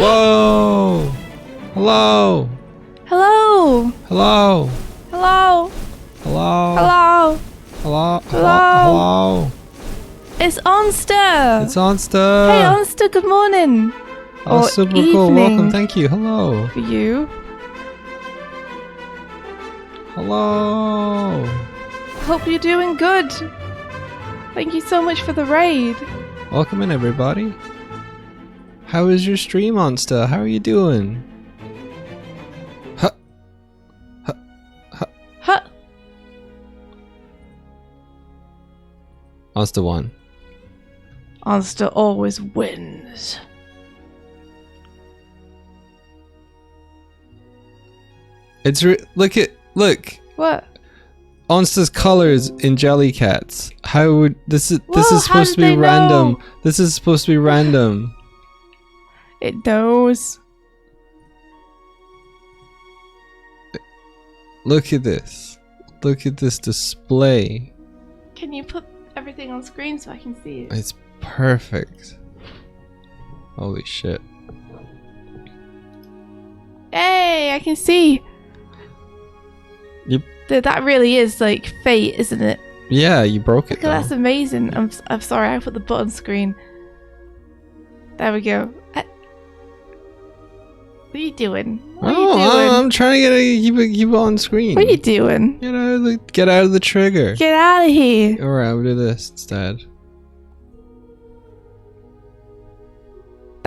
Whoa! Hello! Hello! Hello! Hello! Hello! Hello! Hello! Hello! Hello! It's Onster! It's Onster! Hey Onster, good morning! Oh, or super evening cool. Welcome. Thank you. Hello. for you. Hello. Hope you're doing good. Thank you so much for the raid. Welcome in, everybody. How is your stream, Onster? How are you doing? Huh. Huh. Huh. Huh. Onster won. Onster always wins. It's look. What? Onster's colors in Jellycats. How would this is Whoa, is how supposed to did be they random. know? This is supposed to be random. It knows. Look at this. Look at this display. Can you put everything on screen so I can see it? It's perfect. Holy shit. Hey, I can see. Yep. That really is like fate, isn't it? Yeah, you broke it Look, though. that's amazing. I'm sorry, I put the button screen. There we go. What are you doing? What are you doing? I'm trying to keep it on screen. What are you doing? Get out of the trigger. Get out of here. Alright, I'll do this instead.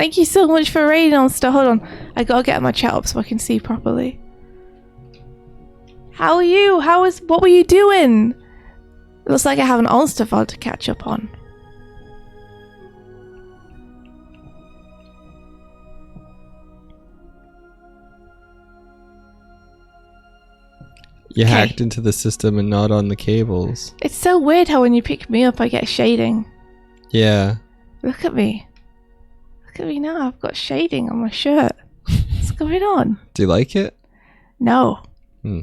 Thank you so much for raiding on stuff. Hold on. I gotta get my chat up so I can see properly. How are you? What were you doing? It looks like I have an Ulster file to catch up on. You hacked into the system and not on the cables. It's so weird how when you pick me up I get shading. Yeah. Look at me. Look at me now. I've got shading on my shirt. What's going on? Do you like it? No. Hmm.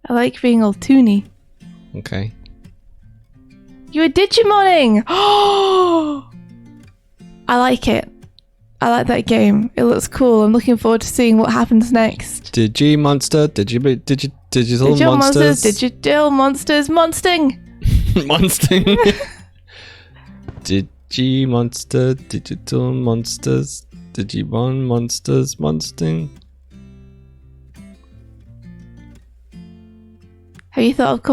I like being all toony. Okay. You were Digimoning! Oh! I like it. I like that game. It looks cool. I'm looking forward to seeing what happens next. Digital monsters. Digital monsters, digital monsters, monsting! Monsting. Digimonster, digital monsters, Digimon monsters, monsting. Have you thought of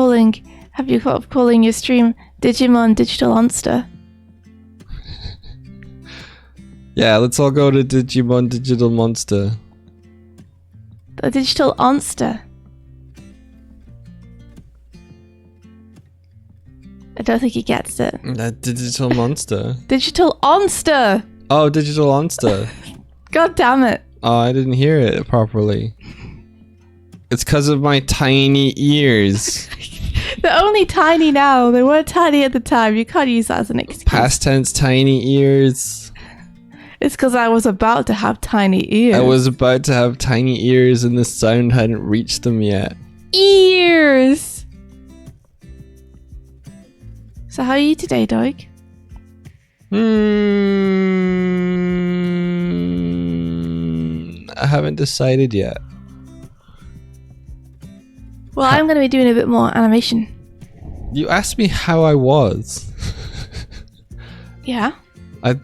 calling your stream Digimon Digital Monster? Yeah, let's all go to Digimon Digital Monster. The Digital Monster. I don't think he gets it. That Digital Monster. Digital Monster! Oh, Digital Monster. God damn it. Oh, I didn't hear it properly. It's because of my tiny ears. They're only tiny now. They weren't tiny at the time. You can't use that as an excuse. Past tense, tiny ears. It's because I was about to have tiny ears. I was about to have tiny ears and the sound hadn't reached them yet. Ears! So how are you today, Doig? I haven't decided yet. Well, I'm going to be doing a bit more animation. You asked me how I was. Yeah?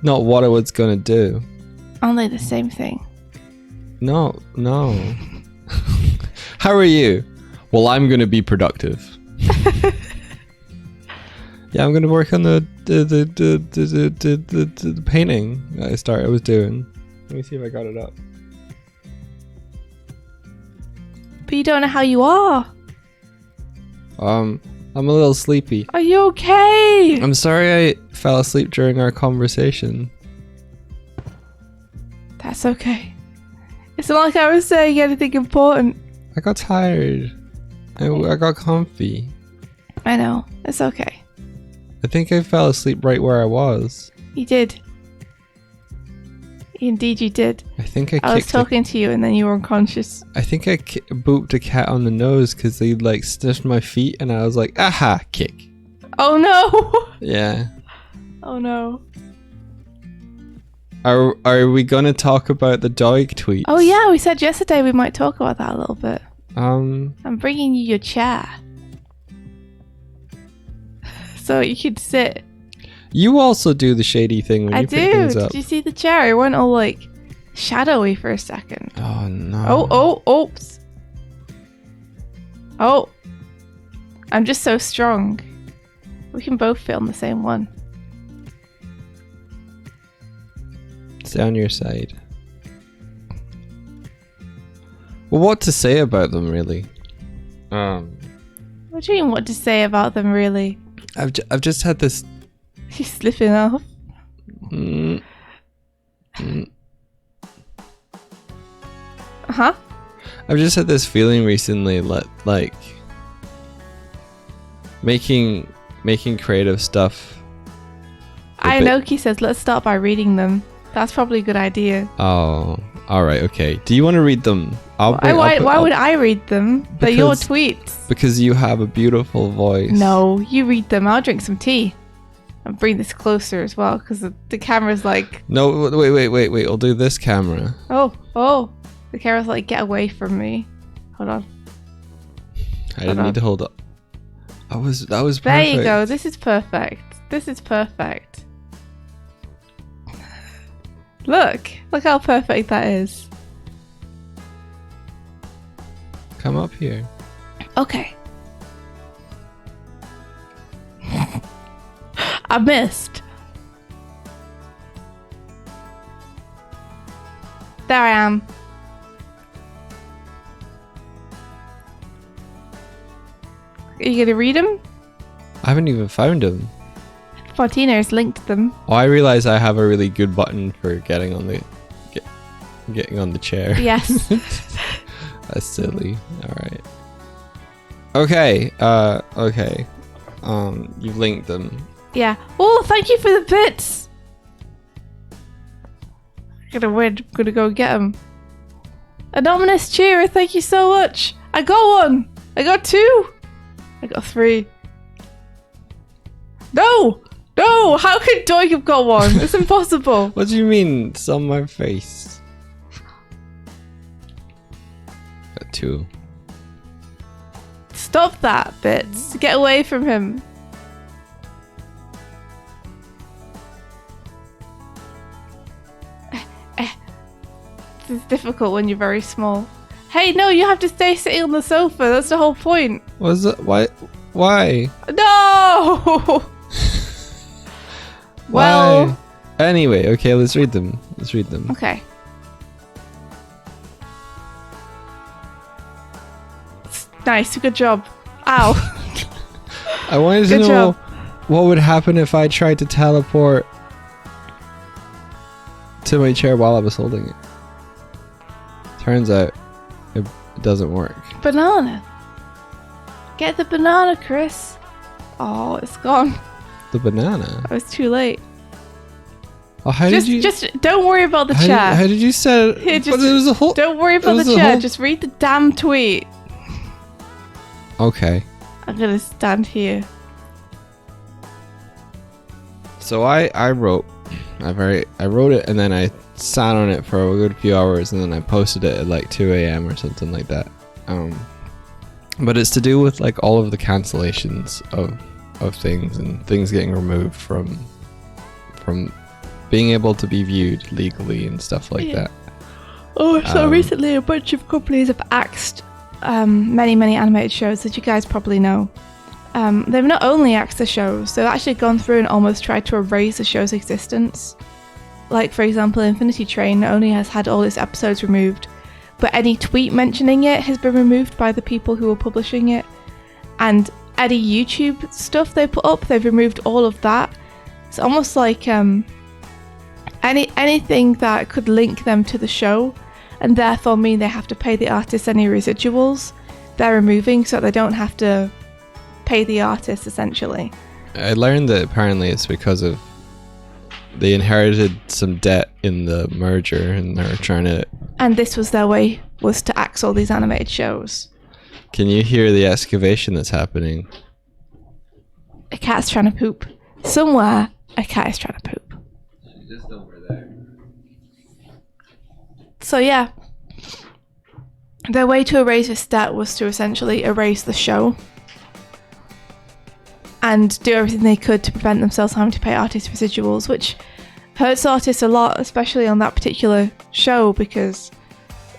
Not what I was gonna do. Only the same thing. No. How are you? Well, I'm gonna be productive. Yeah, I'm gonna work on the painting I was doing. Let me see if I got it up. But you don't know how you are. I'm a little sleepy. Are you okay? I'm sorry I fell asleep during our conversation. That's okay. It's not like I was saying anything important. I got tired. I got comfy. I know. It's okay. I think I fell asleep right where I was. You did. Indeed you did. I think I was talking to you and then you were unconscious. I think I booped a cat on the nose because they like sniffed my feet and I was like, aha, kick. Oh no! Yeah. Oh no. Are we gonna talk about the Doig tweets? Oh yeah, we said yesterday we might talk about that a little bit. I'm bringing you your chair. So you could sit. You also do the shady thing when you pick things up. Did you see the chair? It went all like shadowy for a second. Oh no. Oops. Oh. I'm just so strong. We can both fit on the same one. Stay on your side. Well, what to say about them, really? What do you mean what to say about them, really? I've just had this... She's slipping off. Uh-huh. I've just had this feeling recently, like making creative stuff. Aonoki says, let's start by reading them. That's probably a good idea. Oh, all right, okay. Do you want to read them? Why would I read them? They're your tweets. Because you have a beautiful voice. No, you read them. I'll drink some tea. I'll bring this closer as well because the camera's like... No, wait. We'll do this camera. Oh. The camera's like, get away from me. Hold on. I didn't need to hold up. That was perfect. There you go. This is perfect. Look how perfect that is. Come up here. Okay. I missed. There I am. Are you gonna read them? I haven't even found them. Fontina has linked them. Oh, I realize I have a really good button for getting on the chair. Yes. That's silly. All right. Okay. Okay. You've linked them. Yeah. Oh, thank you for the bits. Gonna go get them. Anonymous cheerer, thank you so much. I got one. I got 2. I got 3. No! No! How could Doig have got one? It's impossible. What do you mean? It's on my face. Got 2. Stop that, Bits. Get away from him. It's difficult when you're very small. Hey, no, you have to stay sitting on the sofa. That's the whole point. Was it? Why? Why? No! Well... Why? Anyway, okay, let's read them. Let's read them. Okay. Nice, good job. Ow. I wanted to Good know job. what would happen if I tried to teleport to my chair while I was holding it. Turns out it doesn't work. Banana. Get the banana, Chris. Oh, it's gone. The banana? I was too late. Oh, how did you... Just don't worry about the how chat. Did, how did you set it? Here, But it was a whole... Don't worry about was the a chat. whole- Just read the damn tweet. Okay. I'm gonna stand here. So I wrote it and then I sat on it for a good few hours and then I posted it at like 2 a.m. or something like that. But it's to do with like all of the cancellations of things and things getting removed from being able to be viewed legally and stuff like that. Oh, so recently a bunch of companies have axed many animated shows, as you guys probably know. They've not only axed the shows, they've actually gone through and almost tried to erase the show's existence. Like, for example, Infinity Train not only has had all its episodes removed, but any tweet mentioning it has been removed by the people who were publishing it. And any YouTube stuff they put up, they've removed all of that. It's almost like anything that could link them to the show, and therefore mean they have to pay the artists any residuals, they're removing so they don't have to pay the artist, essentially. I learned that apparently it's because of they inherited some debt in the merger and they're trying to... And this was their way, was to axe all these animated shows. Can you hear the excavation that's happening? A cat's trying to poop. Somewhere, a cat is trying to poop. Just over there. So yeah, their way to erase this debt was to essentially erase the show and do everything they could to prevent themselves having to pay artist residuals, which hurts artists a lot, especially on that particular show, because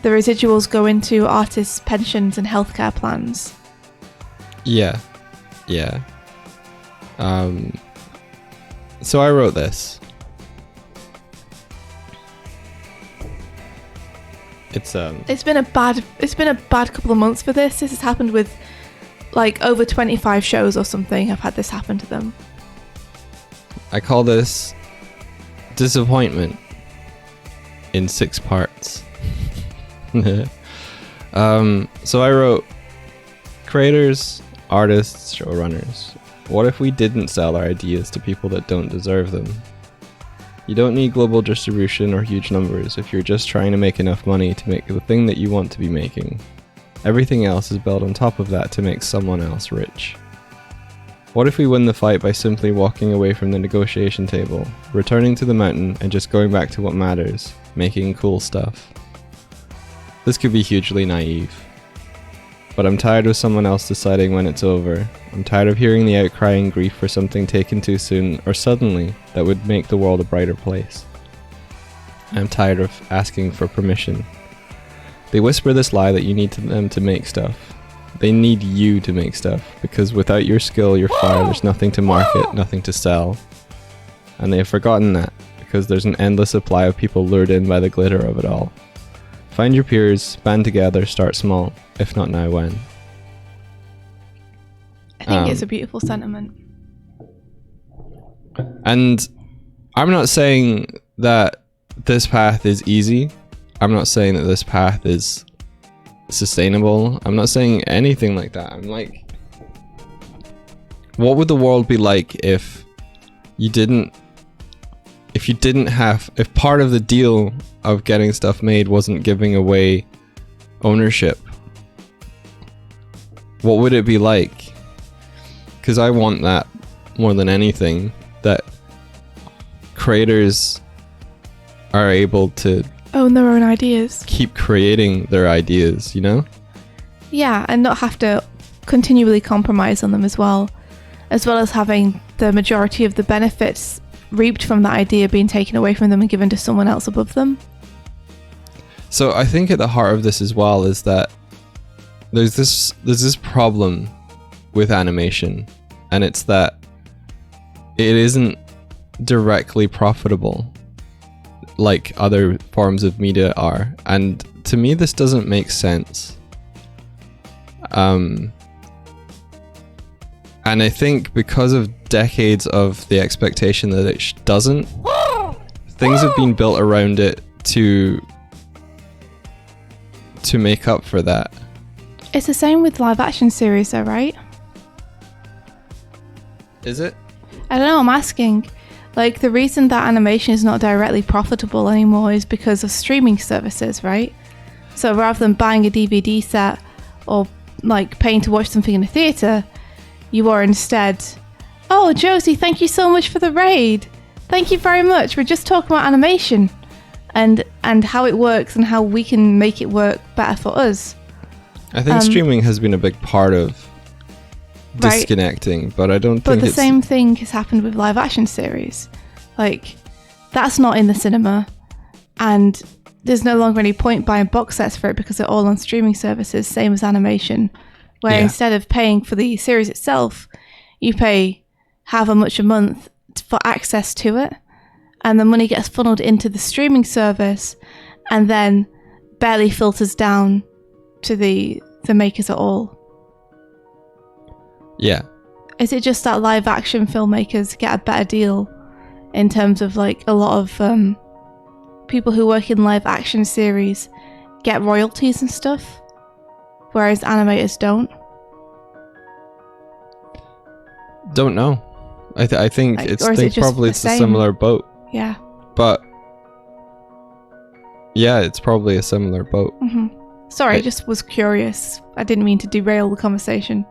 the residuals go into artists' pensions and healthcare plans. Yeah. So I wrote this. It's been a bad couple of months for this. This has happened with like over 25 shows or something have had this happen to them. I call this disappointment in 6 parts. So I wrote, creators, artists, showrunners, what if we didn't sell our ideas to people that don't deserve them? You don't need global distribution or huge numbers if you're just trying to make enough money to make the thing that you want to be making. Everything else is built on top of that to make someone else rich. What if we win the fight by simply walking away from the negotiation table, returning to the mountain and just going back to what matters, making cool stuff? This could be hugely naive. But I'm tired of someone else deciding when it's over. I'm tired of hearing the outcry and grief for something taken too soon or suddenly that would make the world a brighter place. I'm tired of asking for permission. They whisper this lie that you need them to make stuff. They need you to make stuff, because without your skill, your fire, there's nothing to market, nothing to sell. And they have forgotten that, because there's an endless supply of people lured in by the glitter of it all. Find your peers, band together, start small. If not now, when? I think it's a beautiful sentiment. And I'm not saying that this path is easy. I'm not saying that this path is sustainable. I'm not saying anything like that. I'm like, what would the world be like if part of the deal of getting stuff made wasn't giving away ownership? What would it be like? Because I want that more than anything, that creators are able to own their own ideas, keep creating their ideas, you know? Yeah, and not have to continually compromise on them as well as having the majority of the benefits reaped from that idea being taken away from them and given to someone else above them. So I think at the heart of this as well is that there's this problem with animation, and it's that it isn't directly profitable like other forms of media are, and to me this doesn't make sense. And I think because of decades of the expectation that it doesn't, things have been built around it to make up for that. It's the same with live action series though, right? Is it? I don't know, I'm asking. Like, the reason that animation is not directly profitable anymore is because of streaming services, right? So rather than buying a DVD set or like paying to watch something in a theatre, you are instead, oh, Josie, thank you so much for the raid. Thank you very much. We're just talking about animation and how it works and how we can make it work better for us. I think streaming has been a big part of disconnecting, but I don't think the same thing has happened with live action series. Like, that's not in the cinema, and there's no longer any point buying box sets for it because they're all on streaming services, same as animation, where instead of paying for the series itself, you pay however much a month for access to it, and the money gets funneled into the streaming service and then barely filters down to the makers at all. Yeah. Is it just that live action filmmakers get a better deal in terms of like a lot of people who work in live action series get royalties and stuff, whereas animators don't? Don't know. I think like, it's probably it's a similar boat. Yeah. But yeah, it's probably a similar boat. Mm-hmm. Sorry, I just was curious. I didn't mean to derail the conversation.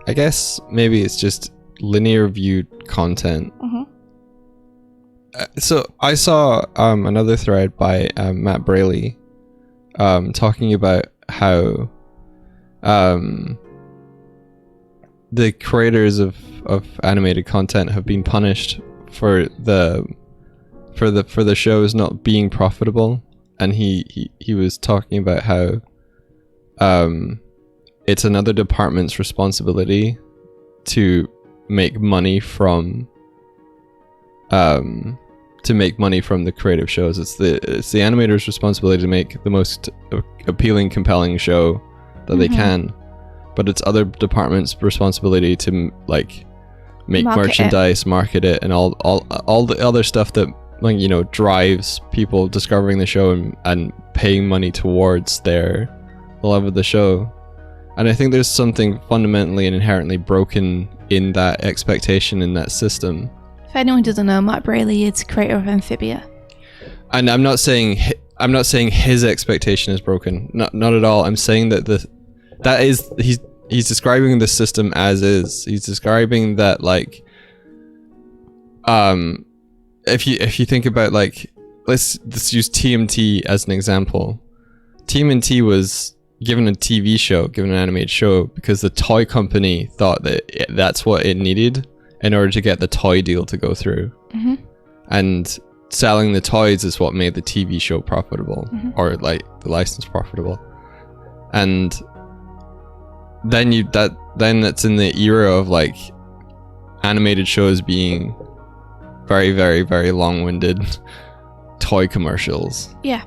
I guess maybe it's just linear viewed content. Mm-hmm. So I saw another thread by Matt Braley talking about how the creators of animated content have been punished for the shows not being profitable, and he was talking about how it's another department's responsibility to make money from the creative shows. It's the animator's responsibility to make the most appealing, compelling show that they can, but it's other departments' responsibility to like make merchandise, market it, and all the other stuff that, like, you know, drives people discovering the show and paying money towards the love of the show. And I think there's something fundamentally and inherently broken in that expectation, in that system. If anyone doesn't know, Matt Braley is creator of Amphibia. And I'm not saying his expectation is broken. Not at all. I'm saying that he's describing the system as is. He's describing that, like, if you think about, like, let's use TMT as an example. TMNT was given a TV show, given an animated show, because the toy company thought that that's what it needed in order to get the toy deal to go through. Mm-hmm. And selling the toys is what made the TV show profitable, or like the license profitable. And then that's in the era of like animated shows being very, very, very long-winded toy commercials. Yeah.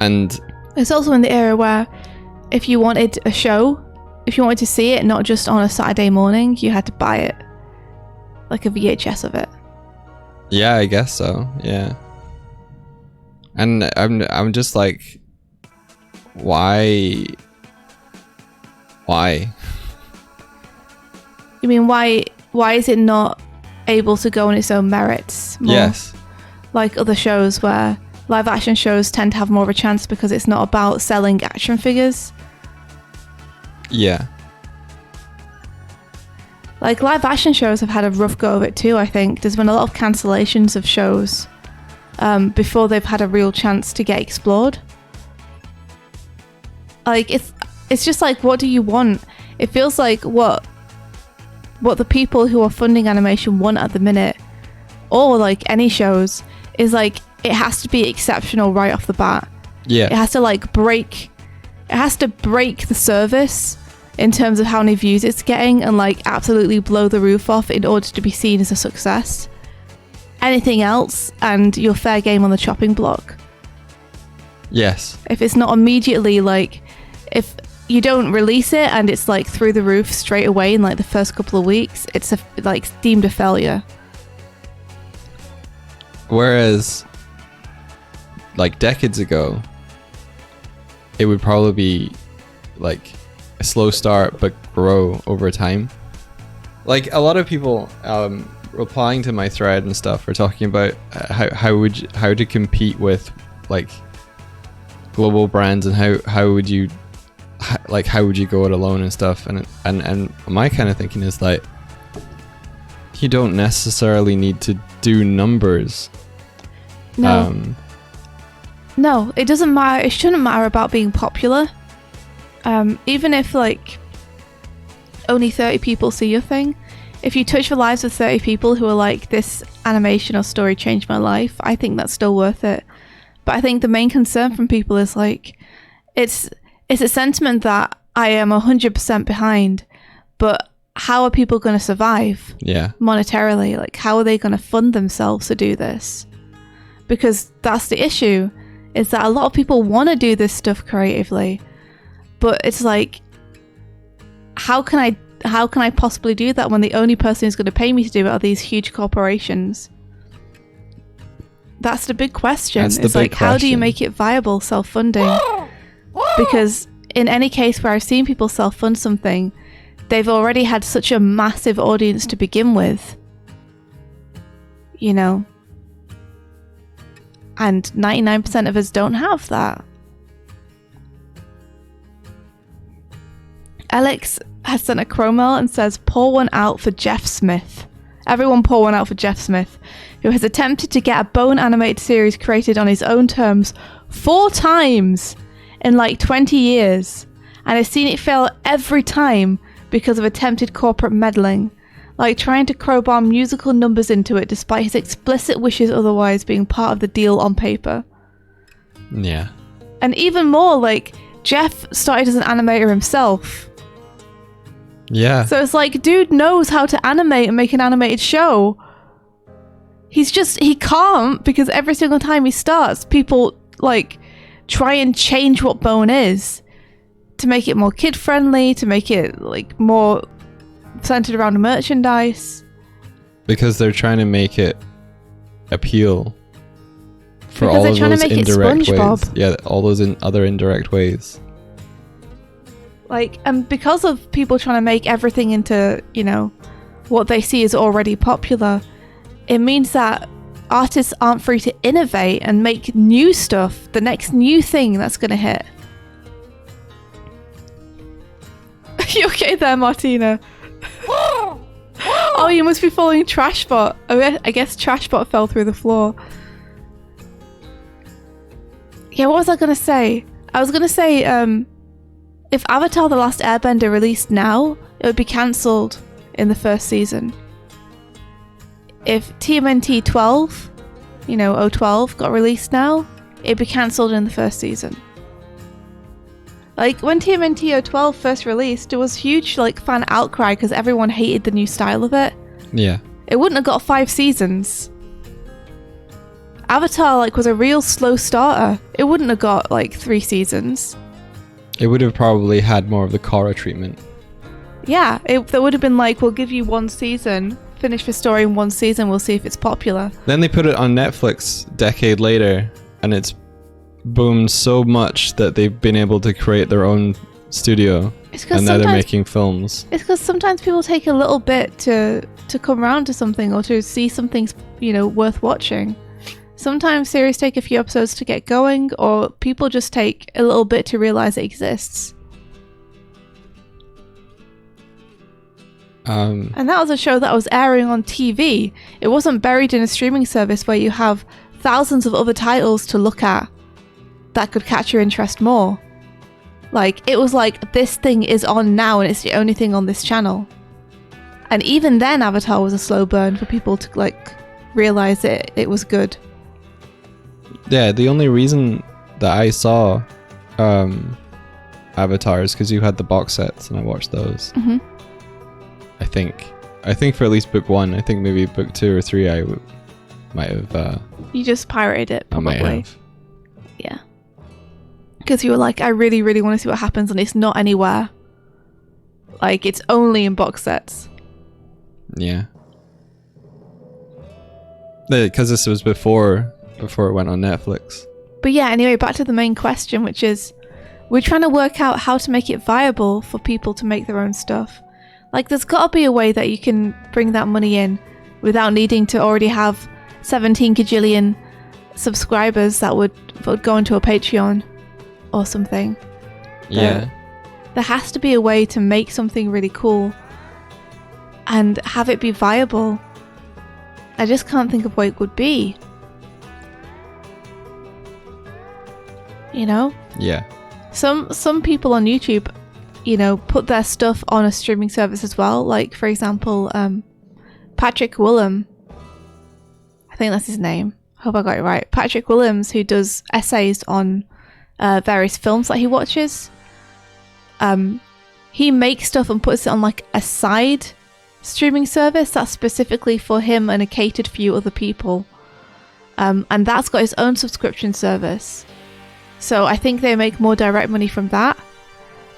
And it's also in the era where if you wanted a show, if you wanted to see it, not just on a Saturday morning, you had to buy it. Like a VHS of it. Yeah, I guess so. Yeah. And I'm just like, why? You mean why is it not able to go on its own merits more? Yes. Like other shows where live action shows tend to have more of a chance because it's not about selling action figures. Yeah. Like live action shows have had a rough go of it too, I think. There's been a lot of cancellations of shows before they've had a real chance to get explored. Like it's just like, what do you want? It feels like what the people who are funding animation want at the minute, or like any shows, is like it has to be exceptional right off the bat. Yeah. It has to break the service in terms of how many views it's getting and like absolutely blow the roof off in order to be seen as a success. Anything else and you're fair game on the chopping block. Yes. If it's not immediately, like, if you don't release it and it's like through the roof straight away in like the first couple of weeks, it's deemed a failure. Whereas like decades ago, it would probably be like a slow start but grow over time. Like a lot of people replying to my thread and stuff are talking about how to compete with like global brands and how would you go it alone and stuff, and my kind of thinking is like, you don't necessarily need to do numbers. No, it doesn't matter. It shouldn't matter about being popular. Even if like only 30 people see your thing, if you touch the lives of 30 people who are like, this animation or story changed my life, I think that's still worth it. But I think the main concern from people is like, it's a sentiment that I am 100% behind, but how are people going to survive? Yeah. Monetarily? Like, how are they going to fund themselves to do this? Because that's the issue, is that a lot of people want to do this stuff creatively, but it's like, how can I possibly do that when the only person who's going to pay me to do it are these huge corporations? That's the big question. It's like, how do you make it viable, self-funding? Because in any case where I've seen people self-fund something, they've already had such a massive audience to begin with, you know, and 99% of us don't have that. Alex has sent a Chromel and says, pour one out for Jeff Smith. Everyone pour one out for Jeff Smith, who has attempted to get a bone animated series created on his own terms 4 times in like 20 years, and has seen it fail every time because of attempted corporate meddling, like trying to crowbar musical numbers into it despite his explicit wishes otherwise being part of the deal on paper. Yeah. And even more, like, Jeff started as an animator himself. Yeah. So it's like, dude knows how to animate and make an animated show. He can't, because every single time he starts, people like try and change what Bone is to make it more kid friendly, to make it like more centered around merchandise. Because they're trying to make it appeal for because all they're of trying those to make indirect it SpongeBob. ways. Yeah, all those other indirect ways. Like, and because of people trying to make everything into, you know, what they see is already popular, it means that artists aren't free to innovate and make new stuff, the next new thing that's going to hit. Are you okay there, Martina? Oh, you must be following Trashbot. I guess Trashbot fell through the floor. Yeah, what was I going to say? I was going to say, if Avatar The Last Airbender released now, it would be cancelled in the first season. If TMNT 12, you know, 012, got released now, it'd be cancelled in the first season. Like, when TMNT 012 first released, there was huge, like, fan outcry because everyone hated the new style of it. Yeah. It wouldn't have got 5 seasons. Avatar like was a real slow starter. It wouldn't have got like 3 seasons. It would have probably had more of the Korra treatment. Yeah, there would have been like, we'll give you 1 season, finish the story in 1 season, we'll see if it's popular. Then they put it on Netflix a decade later, and it's boomed so much that they've been able to create their own studio, and now they're making films. It's because sometimes people take a little bit to come around to something, or to see something's, you know, worth watching. Sometimes series take a few episodes to get going, or people just take a little bit to realize it exists. And that was a show that was airing on TV. It wasn't buried in a streaming service where you have thousands of other titles to look at that could catch your interest more. Like, it was like, this thing is on now and it's the only thing on this channel. And even then, Avatar was a slow burn for people to like realize it was good. Yeah, the only reason that I saw Avatar is because you had the box sets and I watched those. Mm-hmm. I think for at least book 1, I think maybe book 2 or 3 I might have... you just pirated it, probably. I might have. Yeah. Because you were like, I really, really want to see what happens, and it's not anywhere. Like, it's only in box sets. Yeah. Because this was before it went on Netflix. But yeah, anyway, back to the main question, which is, we're trying to work out how to make it viable for people to make their own stuff. Like, there's got to be a way that you can bring that money in without needing to already have 17 gajillion subscribers that would go into a Patreon or something. Yeah. There has to be a way to make something really cool and have it be viable. I just can't think of what it would be. You know? Yeah. Some people on YouTube, you know, put their stuff on a streaming service as well. Like, for example, Patrick Willem. I think that's his name. Hope I got it right. Patrick Williams, who does essays on various films that he watches. He makes stuff and puts it on like a side streaming service that's specifically for him and a catered few other people. And that's got his own subscription service. So I think they make more direct money from that.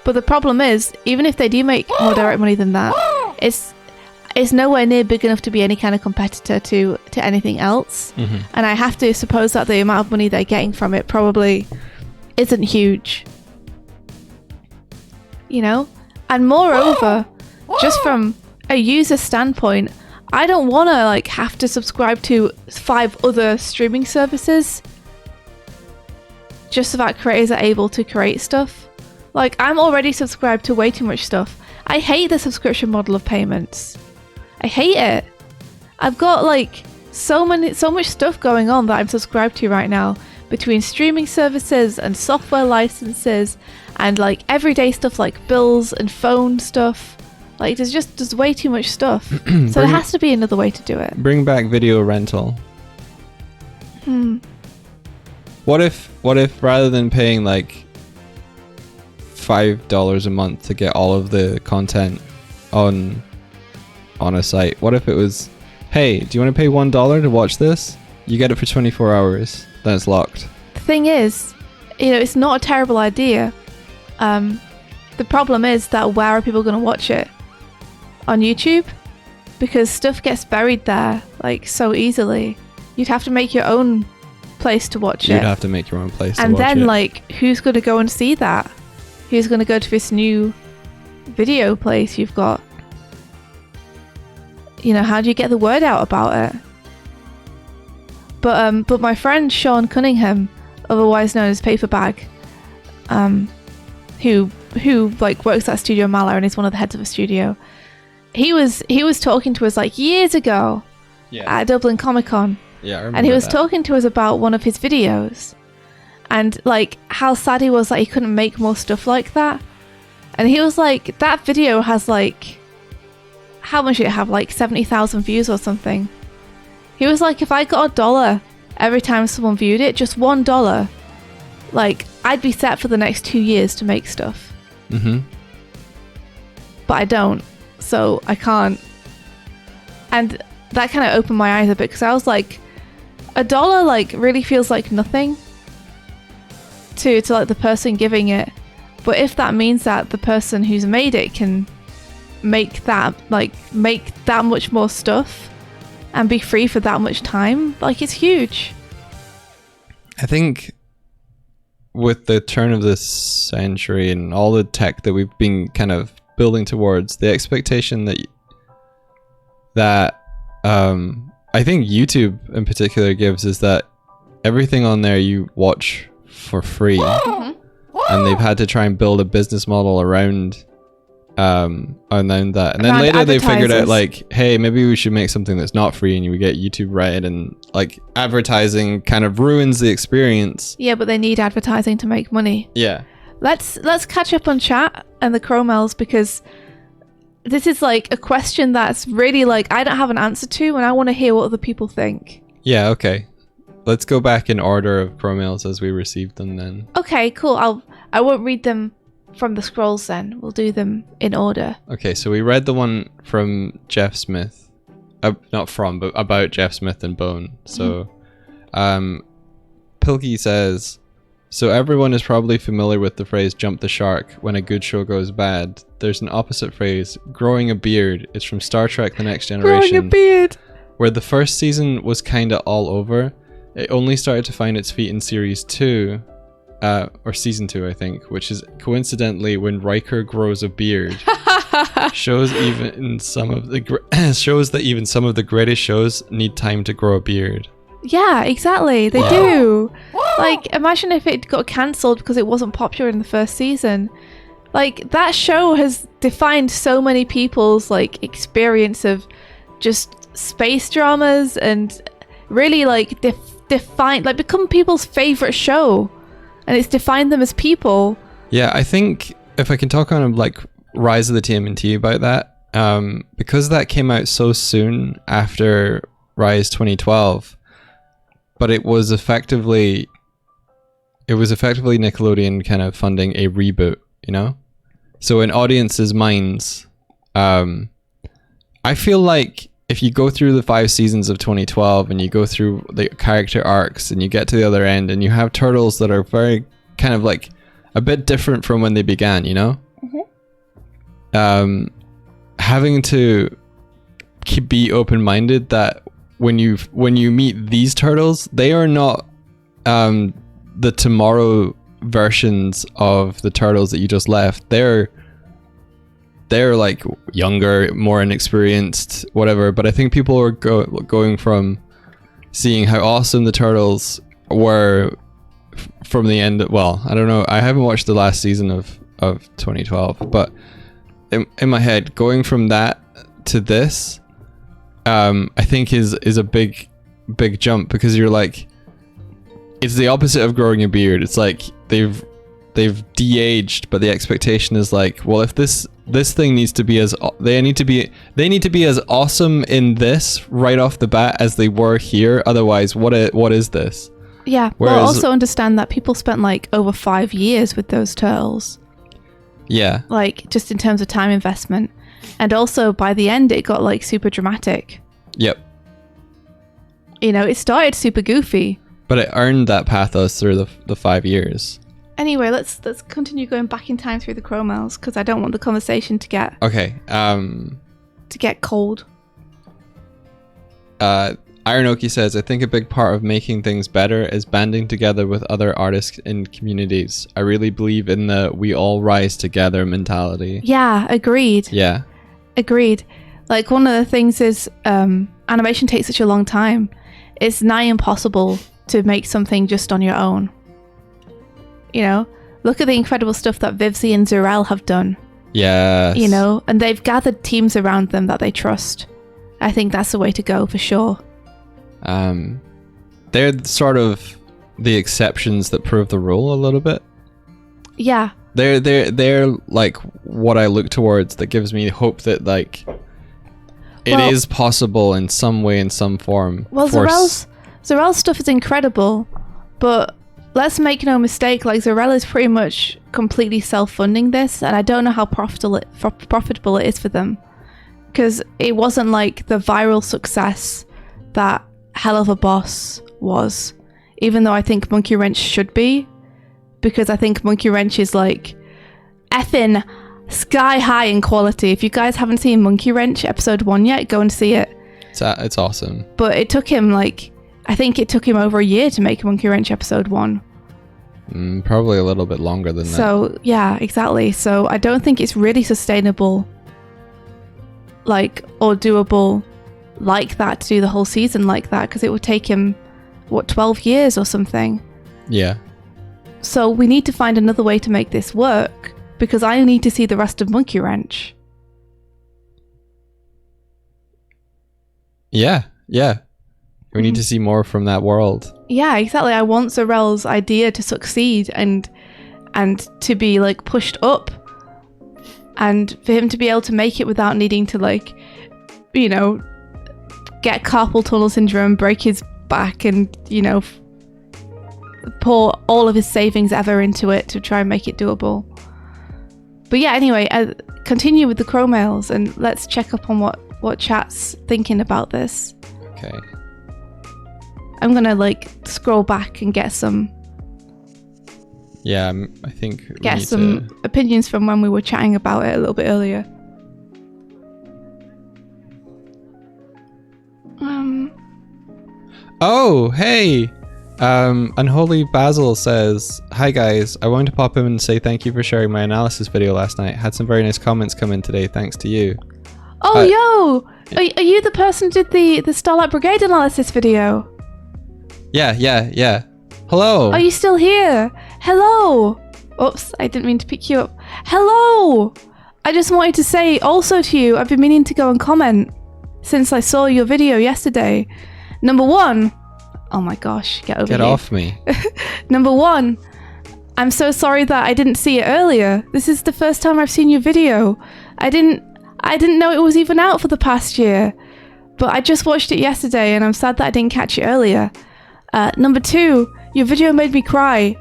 But the problem is, even if they do make more direct money than that, it's nowhere near big enough to be any kind of competitor to anything else. Mm-hmm. And I have to suppose that the amount of money they're getting from it probably isn't huge. You know? And moreover, just from a user standpoint, I don't want to like have to subscribe to 5 other streaming services just so that creators are able to create stuff. Like, I'm already subscribed to way too much stuff. I hate the subscription model of payments. I hate it. I've got like so much stuff going on that I'm subscribed to right now, between streaming services and software licenses and like everyday stuff like bills and phone stuff. Like, there's way too much stuff. So there has to be another way to do it. Bring back video rental. What if rather than paying like $5 a month to get all of the content on a site, what if it was, hey, do you want to pay $1 to watch this? You get it for 24 hours, then it's locked. The thing is, you know, it's not a terrible idea. The problem is that where are people going to watch it? On YouTube? Because stuff gets buried there like so easily. You'd have to make your own place to watch it. You'd have to make your own place to watch it. And then like, who's going to go and see that? Who's going to go to this new video place you've got? You know, how do you get the word out about it? But my friend Sean Cunningham, otherwise known as Paperbag, who like works at Studio Mala and is one of the heads of a studio, he was talking to us like years ago at Dublin Comic Con. Yeah, I remember and he was that. talking to us about one of his videos and like how sad he was that he couldn't make more stuff like that. And he was like, that video has like, how much did it have? Like 70,000 views or something. He was like, if I got $1 every time someone viewed it, just $1, like I'd be set for the next 2 years to make stuff. Mm-hmm. But I don't, so I can't. And that kind of opened my eyes a bit, because I was like, $1 like really feels like nothing to like the person giving it. But if that means that the person who's made it can make that much more stuff and be free for that much time, like, it's huge. I think with the turn of this century and all the tech that we've been kind of building towards, the expectation that I think YouTube in particular gives is that everything on there you watch for free. And they've had to try and build a business model around that. And then later they figured out, like, hey, maybe we should make something that's not free, and we get YouTube right, and like advertising kind of ruins the experience. Yeah, but they need advertising to make money. Yeah. Let's catch up on chat and the Chromels, because this is like a question that's really like I don't have an answer to, and I want to hear what other people think. Yeah, okay. Let's go back in order of Chromels as we received them then. Okay, cool. I won't read them from the scrolls then. We'll do them in order. Okay, so we read the one from Jeff Smith. Not from, but about Jeff Smith and Bone. So, Pilkey says, so everyone is probably familiar with the phrase jump the shark when a good show goes bad. There's an opposite phrase, growing a beard. It's from Star Trek The Next Generation. Growing a beard! Where the first season was kinda all over. It only started to find its feet in series 2, or season 2, I think, which is coincidentally when Riker grows a beard. shows that even some of the greatest shows need time to grow a beard. Yeah, exactly. They do. Like, imagine if it got cancelled because it wasn't popular in the first season. Like, that show has defined so many people's like experience of just space dramas, and really like become people's favorite show, and it's defined them as people. Yeah, I think if I can talk on like Rise of the TMNT about that, because that came out so soon after Rise 2012, but it was effectively Nickelodeon kind of funding a reboot, you know? So in audiences' minds, I feel like if you go through the 5 seasons of 2012 and you go through the character arcs and you get to the other end and you have turtles that are very kind of like a bit different from when they began, you know? Mm-hmm. Having to be open-minded that when you meet these turtles, they are not the tomorrow versions of the turtles that you just left. They're like younger, more inexperienced, whatever. But I think people are going from seeing how awesome the turtles were from the end. Well, I don't know. I haven't watched the last season of 2012, but in my head, going from that to this, I think is a big jump, because you're like, it's the opposite of growing a beard. It's like they've de-aged, but the expectation is like, well, if this thing needs to be they need to be as awesome in this right off the bat as they were here. Otherwise, what is this? Yeah. Well, also understand that people spent like over 5 years with those turtles. Yeah. Like, just in terms of time investment, and also by the end, it got like super dramatic. Yep. You know, it started super goofy, but it earned that pathos through the 5 years. Anyway, let's continue going back in time through the Chromels, because I don't want the conversation to get cold. Ironoki says, I think a big part of making things better is banding together with other artists in communities. I really believe in the we all rise together mentality. Yeah, agreed. Yeah. Agreed. Like, one of the things is animation takes such a long time. It's nigh impossible to make something just on your own. You know, look at the incredible stuff that Vivzy and Zarel have done. Yes. You know, and they've gathered teams around them that they trust. I think that's the way to go for sure. They're sort of the exceptions that prove the rule a little bit. Yeah. They're like what I look towards that gives me hope that like it is possible in some way, in some form. Well, Zarel's stuff is incredible, but let's make no mistake, like, Zarel is pretty much completely self-funding this, and I don't know how profitable it is for them, because it wasn't like the viral success that Hell of a Boss was, even though I think Monkey Wrench should be, because I think Monkey Wrench is like effing sky high in quality. If you guys haven't seen Monkey Wrench episode 1 yet, go and see it. It's awesome. But it took him I think it took him over a year to make Monkey Wrench episode 1. Probably a little bit longer than that. So yeah, exactly. So I don't think it's really sustainable, or doable like that, to do the whole season like that, because it would take him 12 years or something. Yeah. So we need to find another way to make this work, because I need to see the rest of Monkey Wrench. Yeah. We need to see more from that world. Yeah, exactly. I want Zarel's idea to succeed and to be pushed up, and for him to be able to make it without needing to get carpal tunnel syndrome, break his back, and pour all of his savings ever into it to try and make it doable. But yeah, anyway, continue with the crow mails and let's check up on what chat's thinking about this. Okay. I'm gonna scroll back and get some. Yeah, I think get some opinions from when we were chatting about it a little bit earlier. Oh, hey! Unholy Basil says, "Hi guys, I wanted to pop in and say thank you for sharing my analysis video last night. Had some very nice comments come in today, thanks to you." Oh, yo! Are you the person who did the Starlight Brigade analysis video? Yeah. Hello! Are you still here? Hello! Oops, I didn't mean to pick you up. Hello! I just wanted to say also to you, I've been meaning to go and comment since I saw your video yesterday. Number one, oh my gosh, get over here. Get off me. Number one, I'm so sorry that I didn't see it earlier. This is the first time I've seen your video. I didn't know it was even out for the past year, but I just watched it yesterday and I'm sad that I didn't catch it earlier. Number two, your video made me cry.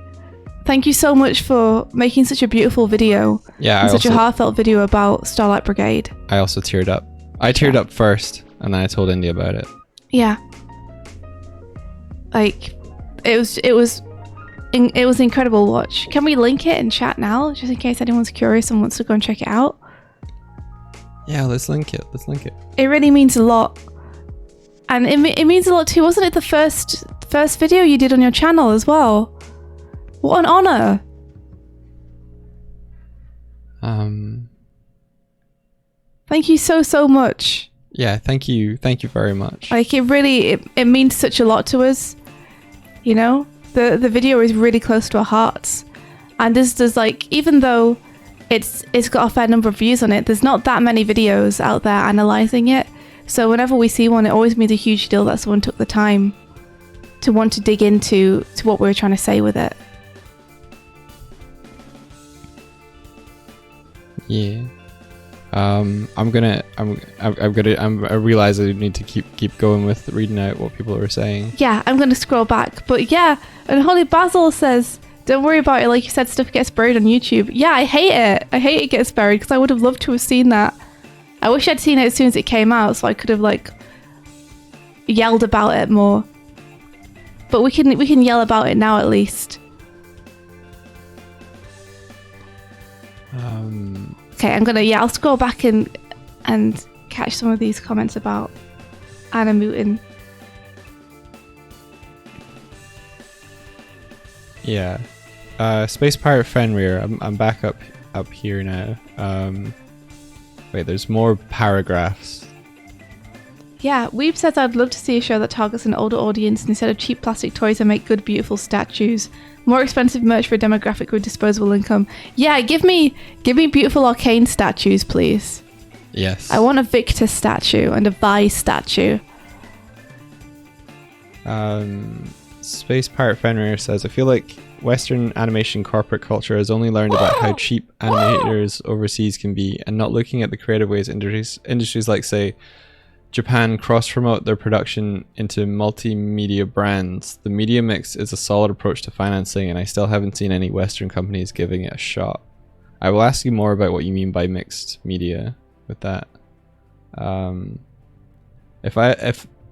Thank you so much for making such a beautiful video. Yeah, such a heartfelt video about Starlight Brigade. I also teared up. I teared up first and then I told Indy about it. Yeah. It was an incredible watch. Can we link it in chat now, just in case anyone's curious and wants to go and check it out? Yeah, let's link it. It really means a lot, and it means a lot too. Wasn't it the first video you did on your channel as well? What an honor! Thank you so much. Yeah, thank you very much. It means such a lot to us. The video is really close to our hearts, and this does even though it's got a fair number of views on it, there's not that many videos out there analysing it. So whenever we see one, it always means a huge deal that someone took the time to want to dig into what we were trying to say with it. Yeah. I realize I need to keep going with reading out what people are saying. Yeah, I'm gonna scroll back, but yeah, and Holy Basil says, "Don't worry about it. Like you said, stuff gets buried on YouTube." Yeah, I hate it. I hate it gets buried because I would have loved to have seen that. I wish I'd seen it as soon as it came out, so I could have yelled about it more. But we can yell about it now at least. Okay, I'll scroll back and catch some of these comments about Anna Mooten. Yeah. Space Pirate Fenrir, I'm back up here now. Wait, there's more paragraphs. Yeah, Weeb says, "I'd love to see a show that targets an older audience instead of cheap plastic toys and make good, beautiful statues. More expensive merch for a demographic with disposable income." Yeah, give me beautiful Arcane statues, please. Yes. I want a Victor statue and a Vi statue. Space Pirate Fenrir says, "I feel like Western animation corporate culture has only learned about how cheap animators overseas can be and not looking at the creative ways industries like, say, Japan cross-promote their production into multimedia brands. The media mix is a solid approach to financing, and I still haven't seen any Western companies giving it a shot. I will ask you more about what you mean by mixed media with that.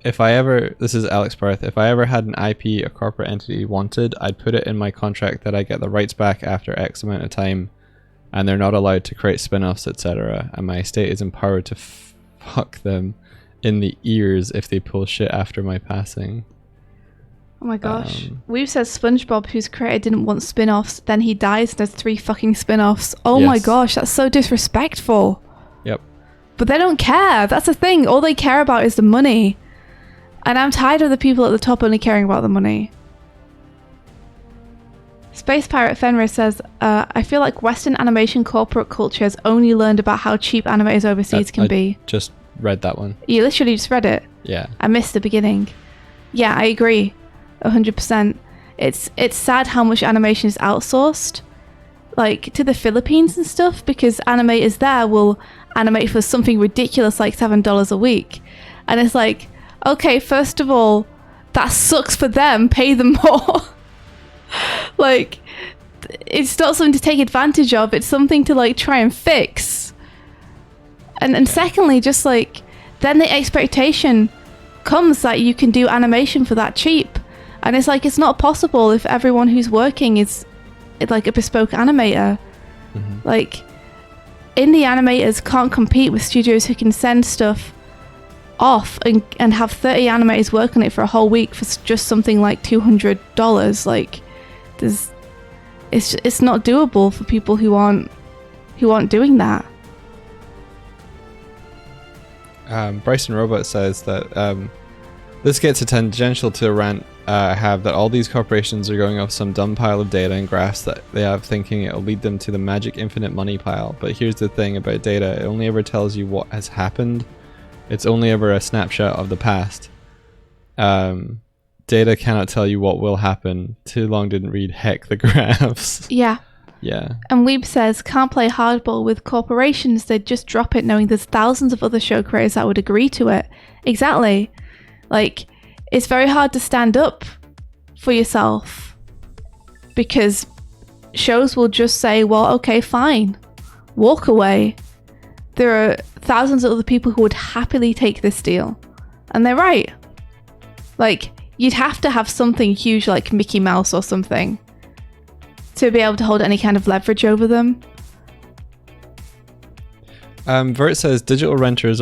this is Alex Barth, if I ever had an IP a corporate entity wanted, I'd put it in my contract that I get the rights back after X amount of time, and they're not allowed to create spin-offs, etc. And my estate is empowered to fuck them in the ears if they pull shit after my passing. Oh my gosh. We've said SpongeBob, whose creator didn't want spin-offs, then he dies and there's 3 fucking spin-offs. Oh my gosh, that's so disrespectful. Yep. But they don't care. That's the thing. All they care about is the money. And I'm tired of the people at the top only caring about the money. Space Pirate Fenris says, I feel like Western animation corporate culture has only learned about how cheap animators overseas can be. Just read that one. You literally just read it? Yeah. I missed the beginning. Yeah, I agree. 100%. It's sad how much animation is outsourced, like to the Philippines and stuff, because animators there will animate for something ridiculous like $7 a week. And it's like, okay, first of all, that sucks for them, pay them more. Like, it's not something to take advantage of, it's something to like try and fix. And secondly, just like, then the expectation comes that you can do animation for that cheap. And it's like, it's not possible if everyone who's working is like a bespoke animator. Mm-hmm. Like, indie animators can't compete with studios who can send stuff off and have 30 animators work on it for a whole week for just something like $200. Like, it's not doable for people who aren't doing that. Bryson Robot says that this gets a tangential to a rant I have, that all these corporations are going off some dumb pile of data and graphs that they have, thinking it'll lead them to the magic infinite money pile. But here's the thing about data, it only ever tells you what has happened. It's only ever a snapshot of the past. Data cannot tell you what will happen. Too long didn't read heck the graphs. Yeah. Yeah. And Weeb says, can't play hardball with corporations, they'd just drop it knowing there's thousands of other show creators that would agree to it. Exactly. Like, it's very hard to stand up for yourself because shows will just say, well, okay, fine, walk away. There are thousands of other people who would happily take this deal. And they're right. Like, you'd have to have something huge like Mickey Mouse or something to be able to hold any kind of leverage over them. Vert says digital rentals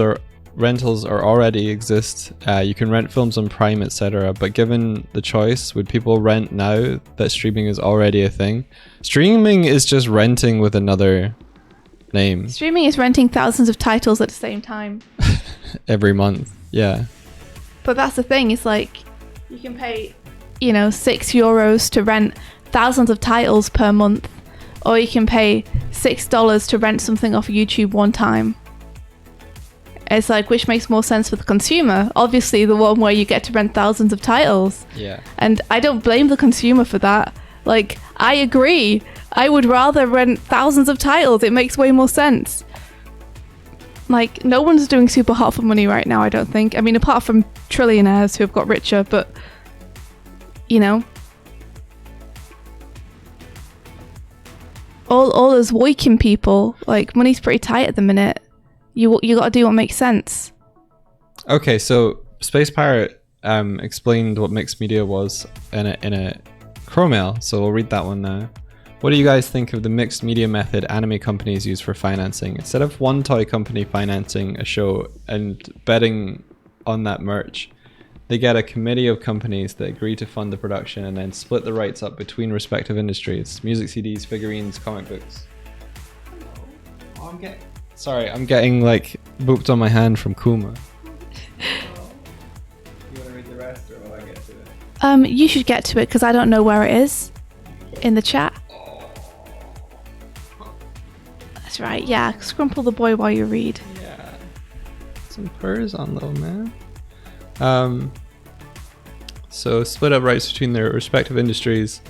are already exist. You can rent films on Prime, etc. But given the choice, would people rent now that streaming is already a thing? Streaming is just renting with another name. Streaming is renting thousands of titles at the same time. Every month, yeah. But that's the thing, it's like, you can pay, €6 to rent thousands of titles per month, or you can pay $6 to rent something off YouTube one time. It's like, which makes more sense for the consumer? Obviously, the one where you get to rent thousands of titles. Yeah. And I don't blame the consumer for that. Like, I agree. I would rather rent thousands of titles. It makes way more sense. Like, no one's doing super hot for money right now, I don't think. I mean, apart from trillionaires who have got richer, but, all those working people, like, money's pretty tight at the minute. You got to do what makes sense. Okay, so Space Pirate explained what mixed media was in a Chromail, so we'll read that one now. What do you guys think of the mixed media method anime companies use for financing? Instead of one toy company financing a show and betting on that merch, they get a committee of companies that agree to fund the production and then split the rights up between respective industries. Music CDs, figurines, comic books. Oh, I'm getting like booped on my hand from Kuma. You want to read the rest or will I get to it? You should get to it because I don't know where it is in the chat. That's right, yeah. Scrumple the boy while you read. Yeah. Some furs on, little man. So split up rights between their respective industries.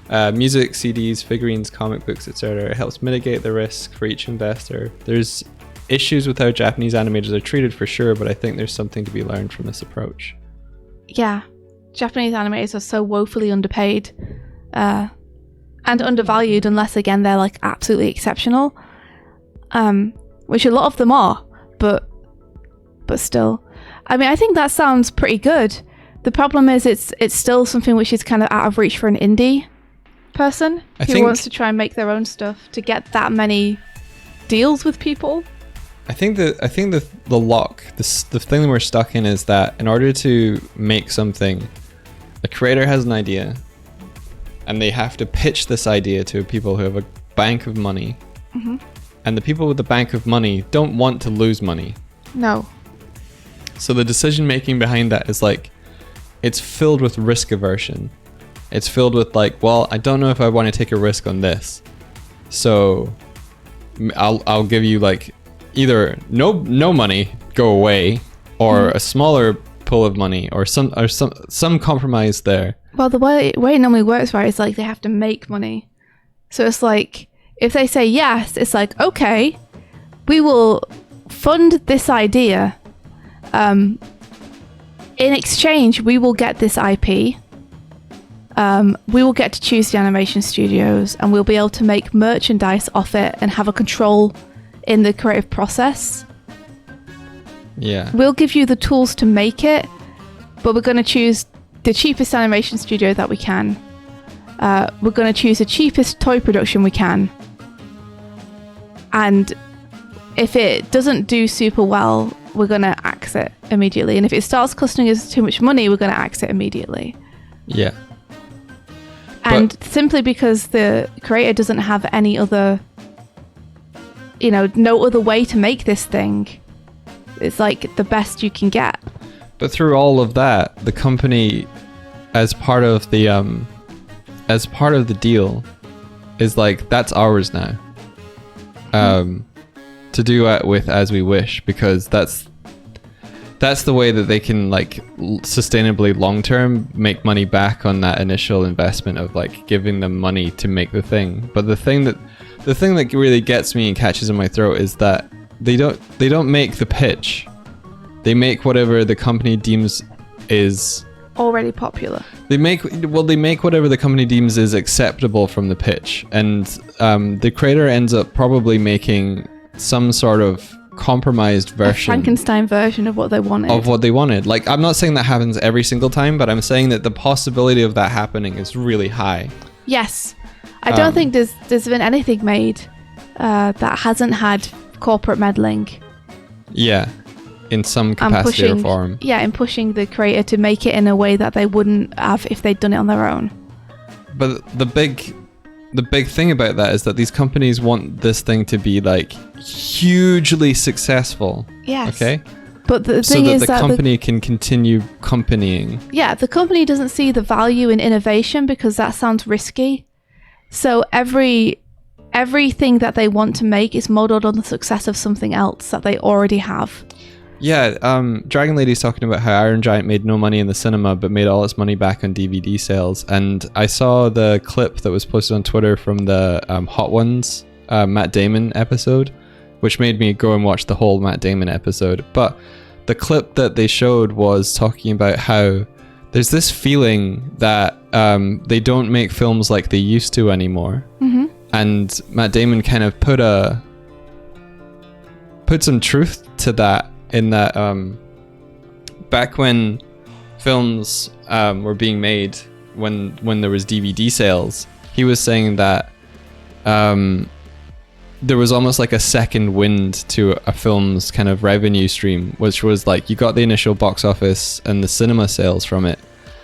Music, CDs, figurines, comic books, etc. It helps mitigate the risk for each investor. There's issues with how Japanese animators are treated for sure, but I think there's something to be learned from this approach. Yeah. Japanese animators are so woefully underpaid and undervalued unless, again, they're like absolutely exceptional. Which a lot of them are, but still. I mean, I think that sounds pretty good. The problem is it's still something which is kind of out of reach for an indie person who wants to try and make their own stuff to get that many deals with people. I think the lock, the thing that we're stuck in is that in order to make something, the creator has an idea and they have to pitch this idea to people who have a bank of money. Mm-hmm. And the people with the bank of money don't want to lose money. No. So the decision making behind that is like, it's filled with risk aversion. It's filled with like, well, I don't know if I want to take a risk on this. So I'll give you like either no money, go away, or a smaller pool of money, or some compromise there. Well, the way it normally works, right, is like they have to make money. So it's like, if they say yes, it's like, okay, we will fund this idea. In exchange, we will get this IP. We will get to choose the animation studios, and we'll be able to make merchandise off it and have a control in the creative process. Yeah. We'll give you the tools to make it, but we're going to choose the cheapest animation studio that we can. We're going to choose the cheapest toy production we can. And if it doesn't do super well, we're going to axe it immediately. And if it starts costing us too much money, we're going to axe it immediately. Yeah. And simply because the creator doesn't have any other, no other way to make this thing, it's like the best you can get. But through all of that, the company, as part of the deal, is like, that's ours now. To do it with as we wish, because that's the way that they can like sustainably long term make money back on that initial investment of like giving them money to make the thing. But the thing that really gets me and catches in my throat is that they don't make the pitch. They make whatever the company deems is already popular. They make whatever the company deems is acceptable from the pitch, and the creator ends up probably making some sort of compromised version, a Frankenstein version of what they wanted. Like, I'm not saying that happens every single time, but I'm saying that the possibility of that happening is really high. Yes. I don't think there's been anything made that hasn't had corporate meddling. Yeah. In some capacity or form. Yeah, in pushing the creator to make it in a way that they wouldn't have if they'd done it on their own. But the big thing about that is that these companies want this thing to be like hugely successful. Yes. Okay? But the thing is that the company can continue companying. Yeah, the company doesn't see the value in innovation because that sounds risky. So everything that they want to make is modeled on the success of something else that they already have. Yeah, Dragon Lady's talking about how Iron Giant made no money in the cinema but made all its money back on DVD sales. And I saw the clip that was posted on Twitter from the Hot Ones Matt Damon episode, which made me go and watch the whole Matt Damon episode. But the clip that they showed was talking about how there's this feeling that they don't make films like they used to anymore. Mm-hmm. And Matt Damon kind of put some truth to that, in that back when films were being made, when there was DVD sales, he was saying that there was almost like a second wind to a film's kind of revenue stream, which was like you got the initial box office and the cinema sales from it,